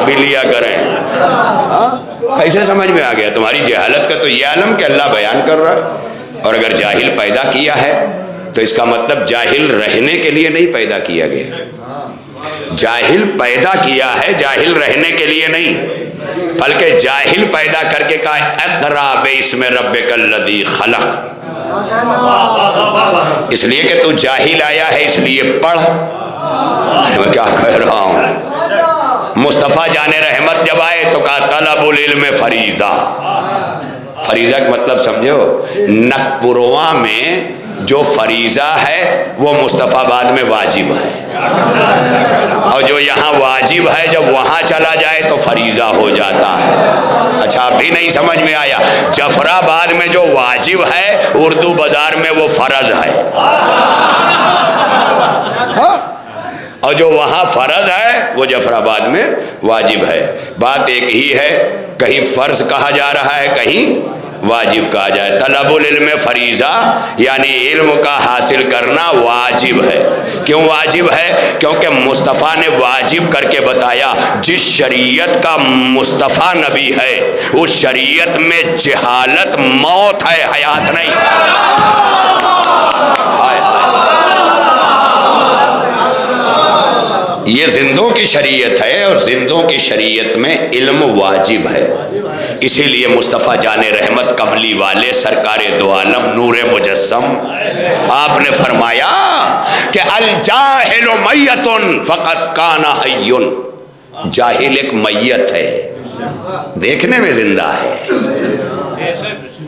سانس بھی لیا کریں. کیسے سمجھ میں آ گیا تمہاری جہالت کا؟ تو یہ عالم کہ اللہ بیان کر رہا ہے. اور اگر جاہل پیدا کیا ہے تو اس کا مطلب جاہل رہنے کے لیے نہیں پیدا کیا گیا. جاہل پیدا کیا ہے جاہل رہنے کے لیے نہیں، بلکہ جاہل پیدا کر کے کہا اقرا باسم ربک الذی خلق. اس لیے کہ تو جاہل آیا ہے اس لیے پڑھ. میں کیا کہہ رہا ہوں؟ مصطفیٰ جان رحمت جب آئے تو کہا طلب العلم فریضہ. فریضہ کا مطلب سمجھو، نک پرواں میں جو فریضہ ہے وہ مصطفیٰ بعد میں واجب ہے، اور جو یہاں واجب ہے جب وہاں چلا جائے تو فریضہ ہو جاتا ہے. اچھا ابھی نہیں سمجھ میں آیا؟ جفرآباد میں جو واجب ہے اردو بازار میں وہ فرض ہے، اور جو وہاں فرض ہے وہ جفرآباد میں واجب ہے. بات ایک ہی ہے، کہیں فرض کہا جا رہا ہے کہیں واجب کہا جائے. طلب العلم فریضہ یعنی علم کا حاصل کرنا واجب ہے. کیوں واجب ہے؟ کیونکہ مصطفیٰ نے واجب کر کے بتایا جس شریعت کا مصطفیٰ نبی ہے اس شریعت میں جہالت موت ہے، حیات نہیں. یہ زندوں کی شریعت ہے اور زندوں کی شریعت میں علم واجب ہے. اسی لیے مصطفیٰ جان رحمت قبلی والے سرکار دو عالم نور مجسم آپ نے فرمایا کہ الجاہل میت فقط کان حی. جاہل ایک میت ہے، دیکھنے میں زندہ ہے.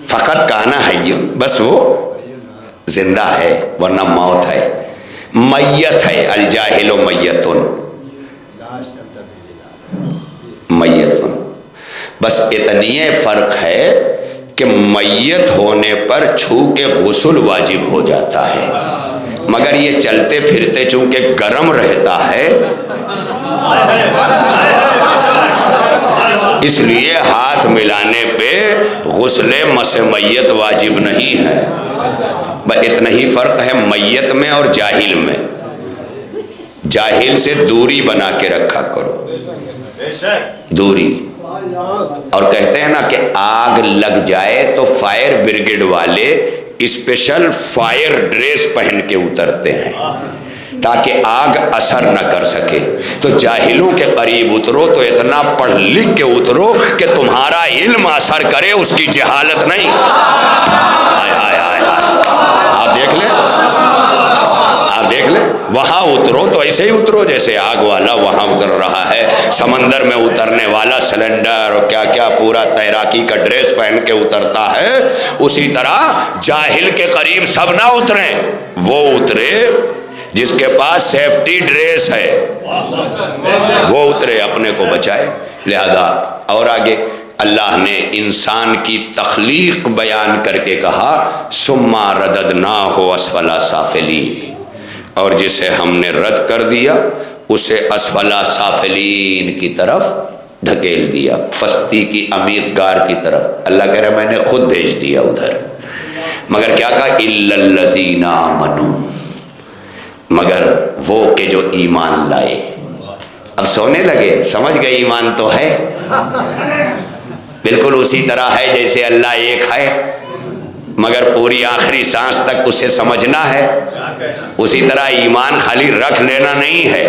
فقط کان حی، بس وہ زندہ ہے ورنہ موت ہے. میت ہے، الجاہل میت میت. بس اتنی فرق ہے کہ میت ہونے پر چھو کے غسل واجب ہو جاتا ہے، مگر یہ چلتے پھرتے چونکہ گرم رہتا ہے اس لیے ہاتھ ملانے پہ غسل مس میت واجب نہیں ہے. بس اتنا ہی فرق ہے میت میں اور جاہل میں. جاہل سے دوری بنا کے رکھا کرو، دوری. اور کہتے ہیں نا کہ آگ لگ جائے تو فائر بریگیڈ والے اسپیشل فائر ڈریس پہن کے اترتے ہیں تاکہ آگ اثر نہ کر سکے. تو جاہلوں کے قریب اترو تو اتنا پڑھ لکھ کے اترو کہ تمہارا علم اثر کرے، اس کی جہالت نہیں. آپ دیکھ لیں، آپ دیکھ لیں، وہاں اترو تو ایسے ہی اترو جیسے آگ والا وہاں اتر رہا ہے. سمندر میں اترنے والا سلنڈر اور کیا کیا پورا تیراکی کا ڈریس پہن کے اترتا ہے، اسی طرح جاہل کے قریب سب نہ اتریں. وہ اترے جس کے پاس سیفٹی ڈریس ہے، وہ اترے، اپنے کو بچائے. لہذا اور آگے اللہ نے انسان کی تخلیق بیان کر کے کہا ثم رددناہ اسفل سافلین، اور جسے ہم نے رد کر دیا اسے اسفل سافلین کی طرف ڈھکیل دیا، پستی کی عمیق گار کی طرف. اللہ کہہ رہا میں نے خود بھیج دیا ادھر. مگر کیا کہا؟ الا الذین آمنوا، مگر وہ کہ جو ایمان لائے. اب سونے لگے، سمجھ گئے ایمان تو ہے، بالکل اسی طرح ہے جیسے اللہ ایک ہے، مگر پوری آخری سانس تک اسے سمجھنا ہے. اسی طرح ایمان خالی رکھ لینا نہیں ہے.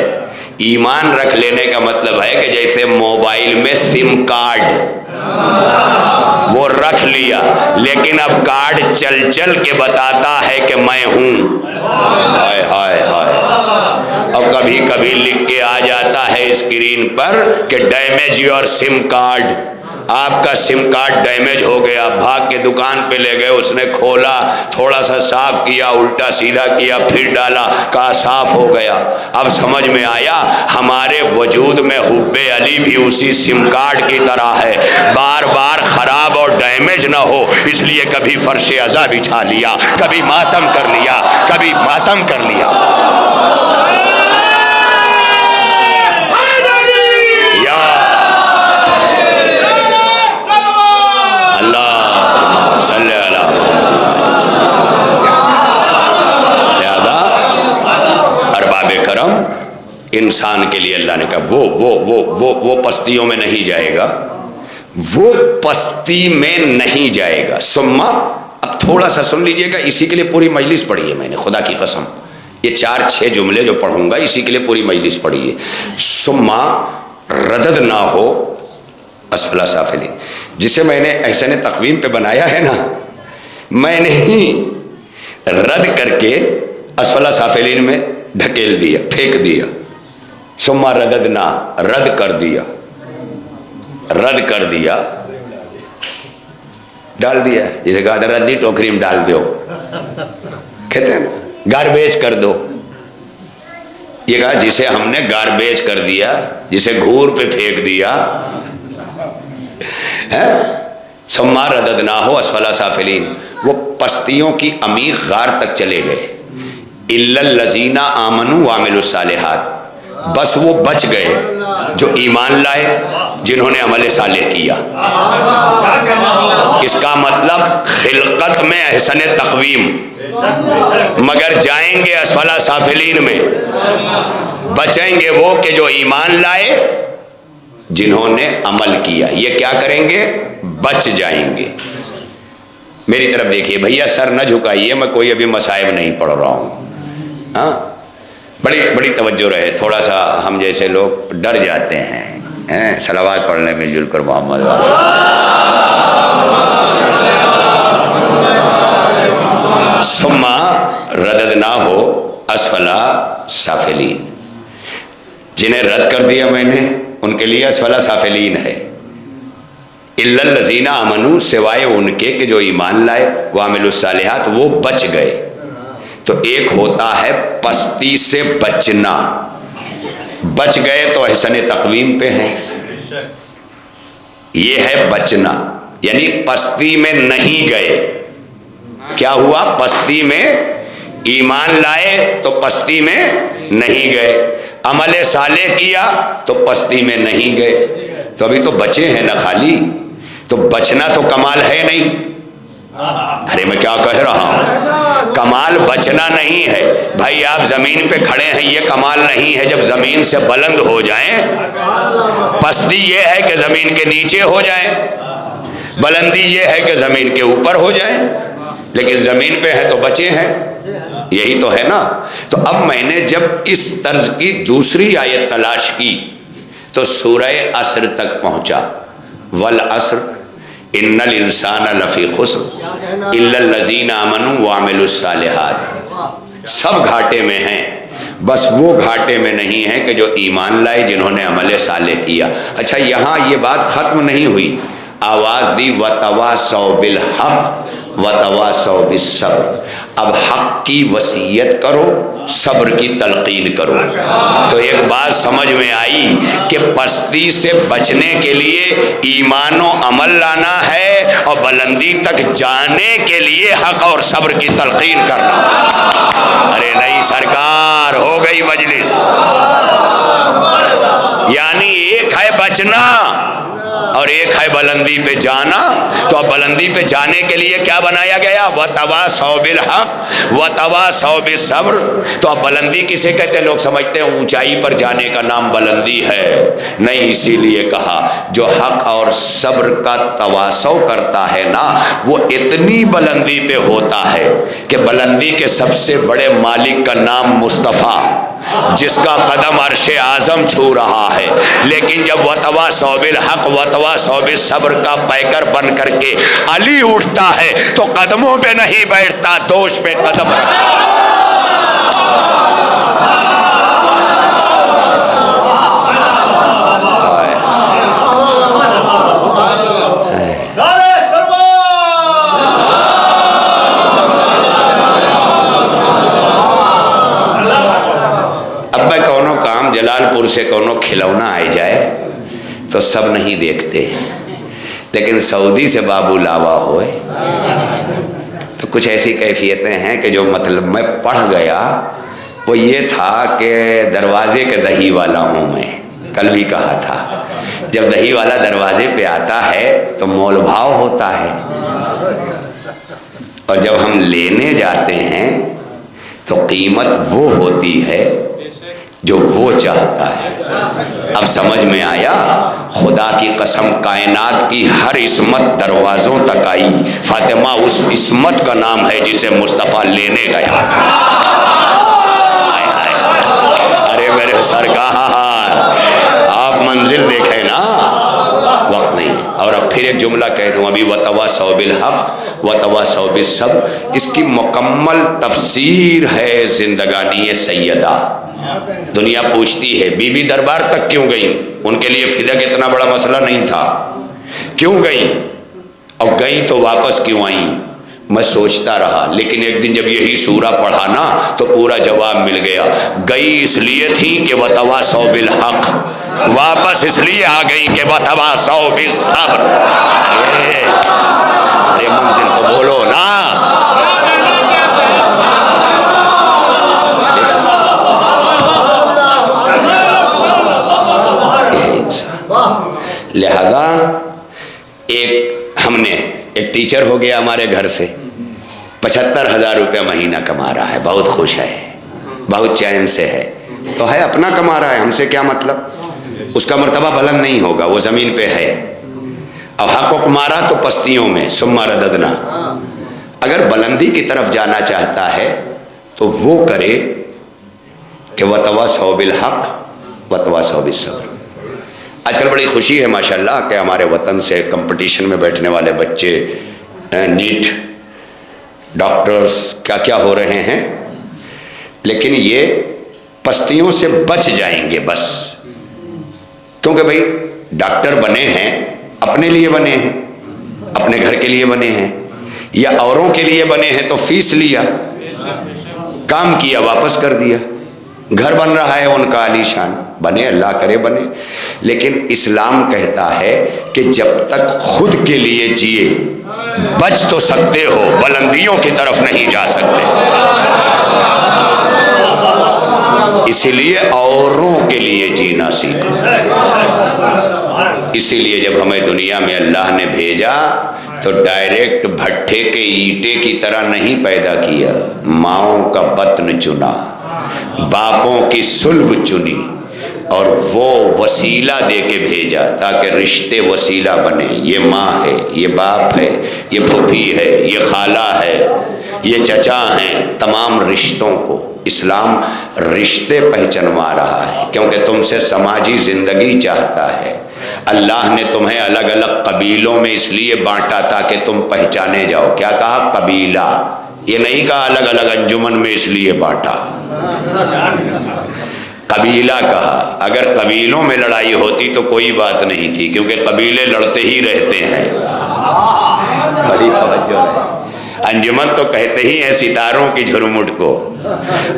ایمان رکھ لینے کا مطلب ہے کہ جیسے موبائل میں سم کارڈ وہ رکھ لیا، لیکن اب کارڈ چل چل کے بتاتا ہے کہ میں ہوں. ہائے ہائے ہائے. اور کبھی کبھی لکھ کے آ جاتا ہے اسکرین پر کہ ڈیمیج یور سم کارڈ. آپ کا سم کارڈ ڈیمیج ہو گیا. بھاگ کے دکان پہ لے گئے، اس نے کھولا، تھوڑا سا صاف کیا، الٹا سیدھا کیا، پھر ڈالا، کہا صاف ہو گیا. اب سمجھ میں آیا ہمارے وجود میں حب علی بھی اسی سم کارڈ کی طرح ہے، بار بار خراب اور ڈیمیج نہ ہو اس لیے کبھی فرش عزا بچھا لیا، کبھی ماتم کر لیا، کبھی ماتم کر لیا. انسان کے لیے اللہ نے کہا وہ پستیوں میں نہیں جائے گا، وہ پستی میں نہیں جائے گا۔ ثم، اب تھوڑا سا سن لیجئے گا، اسی کے لیے پوری مجلس پڑھی ہے میں نے، خدا کی قسم، یہ 4-6 جملے جو پڑھوں گا اسی کے لیے پوری مجلس پڑھی ہے۔ ثم رددناہ اسفل سافلین، جسے میں نے احسن تقویم پہ بنایا ہے نا، میں نے ہی رد کر کے اسفل سافلین میں ڈھکیل دیا، پھینک دیا۔ ثم رددنا، رد کر دیا، رد کر دیا، ڈال دیا، جسے کہا تھا ردی ٹوکری میں ڈال دو، کہتے ہیں نا گاربیج کر دو، یہ کہا جسے ہم نے گاربیج کر دیا، جسے گھور پہ پھینک دیا، ثم رددناہ اسفل سافلین، وہ پستیوں کی عمیق غار تک چلے گئے۔ الا الذین آمنوا وعملوا الصالحات، بس وہ بچ گئے جو ایمان لائے، جنہوں نے عمل صالح کیا۔ اس کا مطلب خلقت میں احسن تقویم، مگر جائیں گے اسفل سافلین میں، بچیں گے وہ کہ جو ایمان لائے، جنہوں نے عمل کیا۔ یہ کیا کریں گے؟ بچ جائیں گے۔ میری طرف دیکھیے بھیا، سر نہ جھکائیے، میں کوئی ابھی مصائب نہیں پڑھ رہا ہوں، ہاں بڑی توجہ رہے، تھوڑا سا ہم جیسے لوگ ڈر جاتے ہیں صلوات پڑھنے میں، مل کر محمد ثم رددناہ اسفل سافلین، جنہیں رد کر دیا میں نے ان کے لیے اسفل سافلین ہے۔ الا الذین آمنوا، سوائے ان کے کہ جو ایمان لائے، وعملوا الصالحات، وہ بچ گئے۔ تو ایک ہوتا ہے پستی سے بچنا، بچ گئے تو احسن تقویم پہ ہیں، یہ ہے بچنا، یعنی پستی میں نہیں گئے۔ کیا ہوا؟ پستی میں ایمان لائے تو پستی میں نہیں گئے، عمل صالح کیا تو پستی میں نہیں گئے، تو ابھی تو بچے ہیں نا خالی، تو بچنا تو کمال ہے نہیں۔ ارے میں کیا کہہ رہا ہوں، کمال بچنا نہیں ہے بھائی، آپ زمین پہ کھڑے ہیں یہ کمال نہیں ہے، جب زمین سے بلند ہو جائیں، پستی یہ ہے کہ زمین کے نیچے ہو جائیں، بلندی یہ ہے کہ زمین کے اوپر ہو جائیں، لیکن زمین پہ ہے تو بچے ہیں، یہی تو ہے نا۔ تو اب میں نے جب اس طرز کی دوسری آیت تلاش کی تو سورہ عصر تک پہنچا، والعصر ان الانسان لفی خسر الا الذین آمنوا وعملوا الصالحات، سب گھاٹے میں ہیں، بس وہ گھاٹے میں نہیں ہیں کہ جو ایمان لائے، جنہوں نے عمل صالح کیا۔ اچھا یہاں یہ بات ختم نہیں ہوئی، آواز دی وتواصوا بالحق وتواصوا بالصبر، اب حق کی وصیت کرو، صبر کی تلقین کرو۔ تو ایک بات سمجھ میں آئی کہ پستی سے بچنے کے لیے ایمان و عمل لانا ہے، اور بلندی تک جانے کے لیے حق اور صبر کی تلقین کرنا۔ ارے نہیں سرکار، ہو گئی مجلس۔ یعنی ایک ہے بچنا اور ایک ہے بلندی پہ جانا، تو اب بلندی پہ جانے کے لیے کیا بنایا گیا؟ وتواصوا بالحق وتواصوا بالصبر۔ تو اب بلندی کسے کہتے ہیں؟ لوگ سمجھتے ہیں اونچائی پر جانے کا نام بلندی ہے، نہیں، اسی لیے کہا جو حق اور صبر کا تواصو کرتا ہے نا، وہ اتنی بلندی پہ ہوتا ہے کہ بلندی کے سب سے بڑے مالک کا نام مصطفیٰ، جس کا قدم عرش اعظم چھو رہا ہے، لیکن جب وتواصوا بالحق وتواصوا بالصبر کا پیکر بن کر کے علی اٹھتا ہے تو قدموں پہ نہیں بیٹھتا، دوش پہ قدم رکھتا۔ جلال پور سے کونوں کھلونا آئے جائے تو سب نہیں دیکھتے، لیکن سعودی سے بابو لاوا ہوئے تو کچھ ایسی کیفیتیں ہیں کہ جو مطلب میں پڑھ گیا وہ یہ تھا کہ دروازے کے دہی والا ہوں میں، کل بھی کہا تھا، جب دہی والا دروازے پہ آتا ہے تو مول بھاؤ ہوتا ہے، اور جب ہم لینے جاتے ہیں تو قیمت وہ ہوتی ہے جو وہ چاہتا ہے۔ اب سمجھ میں آیا؟ خدا کی قسم کائنات کی ہر عصمت دروازوں تک آئی، فاطمہ اس عصمت کا نام ہے جسے مصطفیٰ لینے گیا۔ ارے میرے سرکار، آپ منزل دیکھیں نا، وقت نہیں۔ اور اب پھر ایک جملہ کہہ دوں ابھی، وَتَوَاصَوْا بِالْحَقِّ وَتَوَاصَوْا بِالصَّبْرِ، اس کی مکمل تفسیر ہے زندگانی سیدہ۔ دنیا پوچھتی ہے بی بی دربار تک کیوں گئیں؟ ان کے لیے فدیہ اتنا بڑا مسئلہ نہیں تھا، کیوں گئیں؟ اور گئیں تو واپس کیوں آئیں؟ میں سوچتا رہا، لیکن ایک دن جب یہی سورہ پڑھا نا تو پورا جواب مل گیا۔ گئی اس لیے تھی کہ وَتَوَاصَوْا بِالْحَقِّ، واپس اس لیے آ گئی کہ وَتَوَاصَوْا بِالصَّبْرِ۔ ارے منزل تو بولو نا۔ لہذا ہم نے ایک ٹیچر ہو گیا ہمارے گھر سے، 75,000 روپے مہینہ کما رہا ہے، بہت خوش ہے، بہت چین سے ہے، تو ہے اپنا کما رہا ہے، ہم سے کیا مطلب؟ اس کا مرتبہ بلند نہیں ہوگا، وہ زمین پہ ہے۔ اب حق کو مارا تو پستیوں میں، ثم رددنا۔ اگر بلندی کی طرف جانا چاہتا ہے تو وہ کرے کہ وَتَوَاصَوْا بِالْحَقِّ وَتَوَاصَوْا بِالصَّبْرِ۔ آج کل بڑی خوشی ہے ماشاءاللہ کہ ہمارے وطن سے کمپٹیشن میں بیٹھنے والے بچے نیٹ ڈاکٹرز کیا کیا ہو رہے ہیں، لیکن یہ پستیوں سے بچ جائیں گے بس، کیونکہ بھائی ڈاکٹر بنے ہیں اپنے لیے بنے ہیں، اپنے گھر کے لیے بنے ہیں، یا اوروں کے لیے بنے ہیں تو فیس لیا، کام کیا واپس کر دیا، گھر بن رہا ہے ان کا عالیشان، بنے، اللہ کرے بنے۔ لیکن اسلام کہتا ہے کہ جب تک خود کے لیے جیے بچ تو سکتے ہو، بلندیوں کی طرف نہیں جا سکتے۔ اسی لیے اوروں کے لیے جینا سیکھو۔ اسی لیے جب ہمیں دنیا میں اللہ نے بھیجا تو ڈائریکٹ بھٹے کے اینٹے کی طرح نہیں پیدا کیا، ماؤں کا بطن چنا، باپوں کی صلب چنی، اور وہ وسیلہ دے کے بھیجا تاکہ رشتے وسیلہ بنے۔ یہ ماں ہے، یہ باپ ہے، یہ پھوپھی ہے، یہ خالہ ہے، یہ چچا ہیں، تمام رشتوں کو اسلام رشتے پہچنوا رہا ہے، کیونکہ تم سے سماجی زندگی چاہتا ہے۔ اللہ نے تمہیں الگ الگ قبیلوں میں اس لیے بانٹا تاکہ تم پہچانے جاؤ۔ کیا کہا؟ قبیلہ، یہ نہیں کہا الگ الگ انجمن میں اس لیے بانٹا، قبیلہ کہا۔ اگر قبیلوں میں لڑائی ہوتی تو کوئی بات نہیں تھی، کیونکہ قبیلے لڑتے ہی رہتے ہیں۔ بڑی توجہ ہے۔ انجمن تو کہتے ہی ہیں ستاروں کی جھرمٹ کو،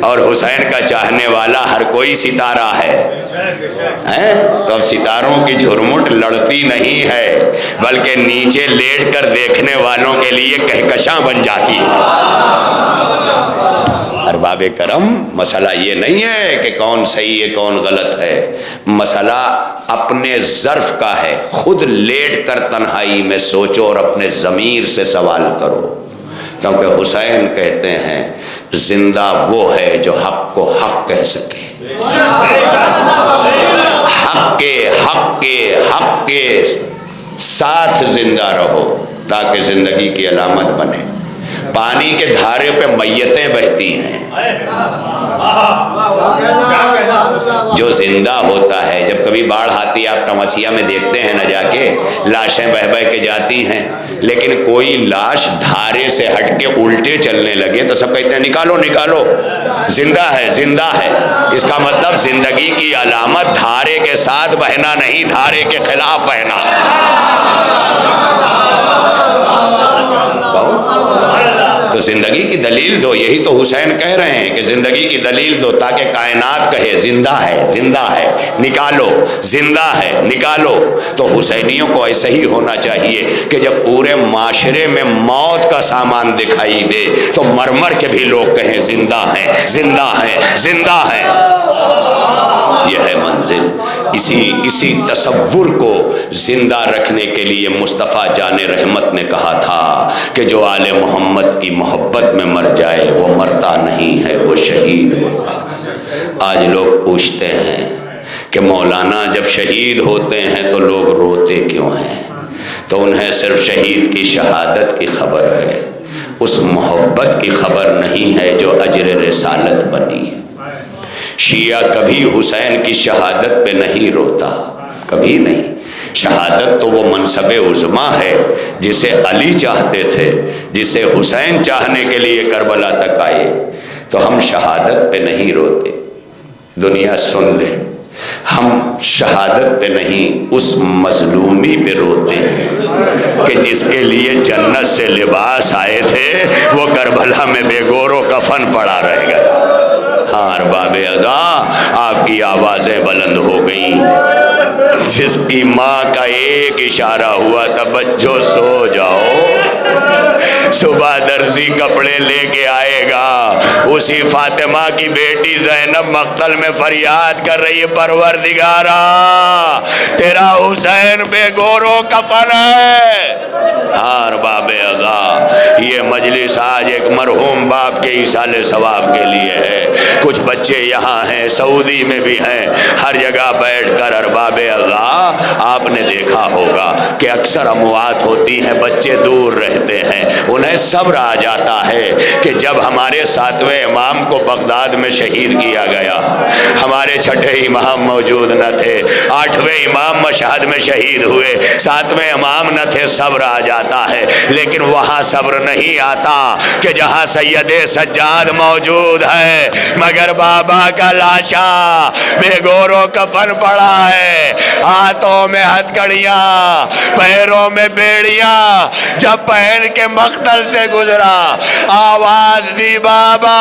اور حسین کا چاہنے والا ہر کوئی ستارہ ہے، تو اب ستاروں کی جھرمٹ لڑتی نہیں ہے، بلکہ نیچے لیٹ کر دیکھنے والوں کے لیے کہکشاں بن جاتی ہے۔ ارباب کرم، مسئلہ یہ نہیں ہے کہ کون صحیح ہے کون غلط ہے، مسئلہ اپنے ظرف کا ہے۔ خود لیٹ کر تنہائی میں سوچو اور اپنے ضمیر سے سوال کرو، کیونکہ حسین کہتے ہیں زندہ وہ ہے جو حق کو حق کہہ سکے۔ حق کے ساتھ زندہ رہو تاکہ زندگی کی علامت بنے۔ پانی کے دھارے پہ میتیں بہتی ہیں، جو زندہ ہوتا ہے، جب کبھی باڑھ آتی ہے آپ ٹمسیا میں دیکھتے ہیں نہ جا کے، لاشیں بہہ بہہ کے جاتی ہیں، لیکن کوئی لاش دھارے سے ہٹ کے الٹے چلنے لگے تو سب کہتے ہیں نکالو نکالو، زندہ ہے زندہ ہے۔ اس کا مطلب زندگی کی علامت دھارے کے ساتھ بہنا نہیں، دھارے کے خلاف بہنا۔ تو زندگی کی دلیل دو، یہی تو حسین کہہ رہے ہیں کہ زندگی کی دلیل دو تاکہ کائنات کہے زندہ ہے نکالو، زندہ ہے نکالو۔ تو حسینیوں کو ایسے ہی ہونا چاہیے کہ جب پورے معاشرے میں موت کا سامان دکھائی دے تو مر کے بھی لوگ کہیں زندہ ہیں زندہ ہیں زندہ ہیں۔ یہ ہے منزل۔ اسی تصور کو زندہ رکھنے کے لیے مصطفیٰ جان رحمت نے کہا تھا کہ جو آل محمد کی محبت میں مر جائے وہ مرتا نہیں ہے، وہ شہید ہوتا۔ آج لوگ پوچھتے ہیں کہ مولانا جب شہید ہوتے ہیں تو لوگ روتے کیوں ہیں؟ تو انہیں صرف شہید کی شہادت کی خبر ہے، اس محبت کی خبر نہیں ہے جو اجر رسالت بنی ہے۔ شیعہ کبھی حسین کی شہادت پہ نہیں روتا، کبھی نہیں۔ شہادت تو وہ منصب عظمیٰ ہے جسے علی چاہتے تھے، جسے حسین چاہنے کے لیے کربلا تک آئے، تو ہم شہادت پہ نہیں روتے۔ دنیا سن لے، ہم شہادت پہ نہیں، اس مظلومی پہ روتے ہیں کہ جس کے لیے جنت سے لباس آئے تھے وہ کربلا میں بے گور و کفن پڑا رہ گیا۔ ہاں ارباب اذا، آپ کی آوازیں بلند ہو گئیں۔ جس کی ماں کا ایک اشارہ ہوا تھا بچوں سو جاؤ، صبح درزی کپڑے لے کے آئے گا، اسی فاطمہ کی بیٹی زینب مقتل میں فریاد کر رہی ہے، پروردگارا تیرا حسین بے گور و کفن ہے۔ ارباب اذا، یہ مجلس آج ایک مرحوم باپ کے ایصال ثواب کے لیے ہے۔ کچھ بچے یہاں ہیں، سعودی میں بھی ہیں، ہر جگہ بیٹھ کر ارباب اذا آپ نے دیکھا ہوگا کہ اکثر اموات ہوتی ہیں، بچے دور رہتے ہیں، انہیں صبر آ جاتا ہے کہ جب ہمارے 7ویں امام کو بغداد میں شہید کیا گیا، ہمارے 6ٹھے امام موجود نہ تھے، 8ویں امام مشہد میں شہید ہوئے، 7ویں امام نہ تھے، صبر آ جاتا ہے۔ لیکن وہاں صبر نہیں آتا کہ جہاں سید سجاد موجود ہے، مگر بابا کا لاشا بے گور و کفن پڑا ہے، ہاتھوں میں ہتھکڑیاں، پیروں میں بیڑیاں، جب پہن کے مقتل سے گزرا، آواز دی بابا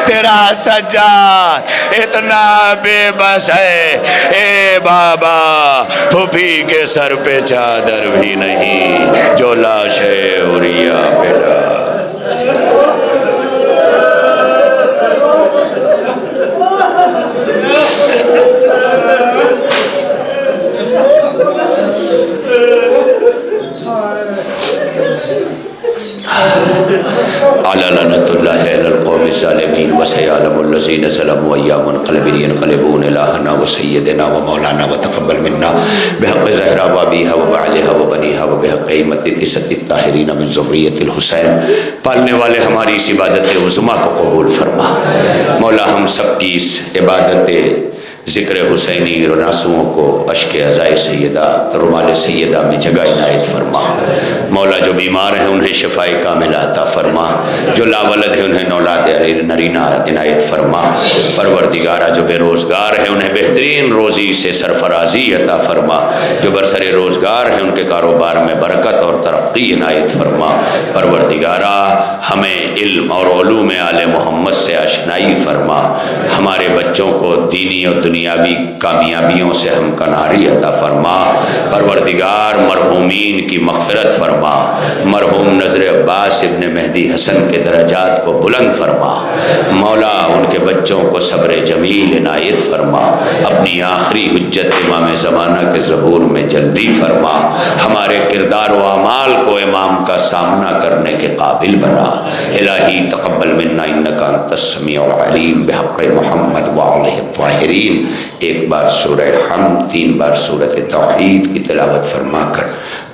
تیرا سجاد اتنا بے بس ہے، اے بابا پھوپھی کے سر پہ چادر بھی نہیں جو لاش ہے اوریا بیٹا۔ علی لعنۃ اللہ علی القوم الظالمین وسیعلم الذین ظلموا ای منقلب ینقلبون الہنا وسیدنا ومولانا وتقبل منا بحق زہرا وابیہا وبعلہا وبنیہا وبحق ایمت تسعۃ الطاہرین من ذریۃ الحسین۔ پالنے والے ہماری اس عبادت عظمیٰ کو قبول فرما مولا، ہم سب کی اس عبادت ذکر حسینی رناسوں کو اشک عزائے سیدہ رومال سیدہ میں جگہ عنایت فرما مولا۔ جو بیمار ہیں انہیں شفائے کاملہ عطا فرما، جو لاولد ہیں انہیں اولاد نرینہ عنایت فرما۔ پروردگارہ جو بے روزگار ہیں انہیں بہترین روزی سے سرفرازی عطا فرما، جو برسر روزگار ہیں ان کے کاروبار میں برکت اور ترقی عنایت فرما۔ پروردگارہ ہمیں علم اور علوم آل محمد سے آشنائی فرما، ہمارے بچوں کو دینی اور دنیاوی کامیابیوں سے ہم کناری عطا فرما۔ پروردگار مرحومین کی مغفرت فرما، مرحوم نذر عباس ابن مہدی حسن کے درجات کو بلند فرما مولا، ان کے بچوں کو صبر جمیل عنایت فرما، اپنی آخری حجت امام زمانہ کے ظہور میں جلدی فرما، ہمارے کردار و اعمال کو امام کا سامنا کرنے کے قابل بنا۔ الہی تقبل منا انک انت السمیع العلیم بحق محمد وآلہ الطاہرین۔ ایک بار سورہ حمد، 3 بار سورۃ توحید کی تلاوت فرما کر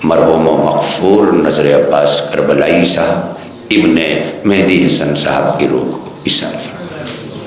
مرحوم و مغفور نذر عباس کربلائی صاحب ابن مہدی حسن صاحب کی روح کو ایصال فرما۔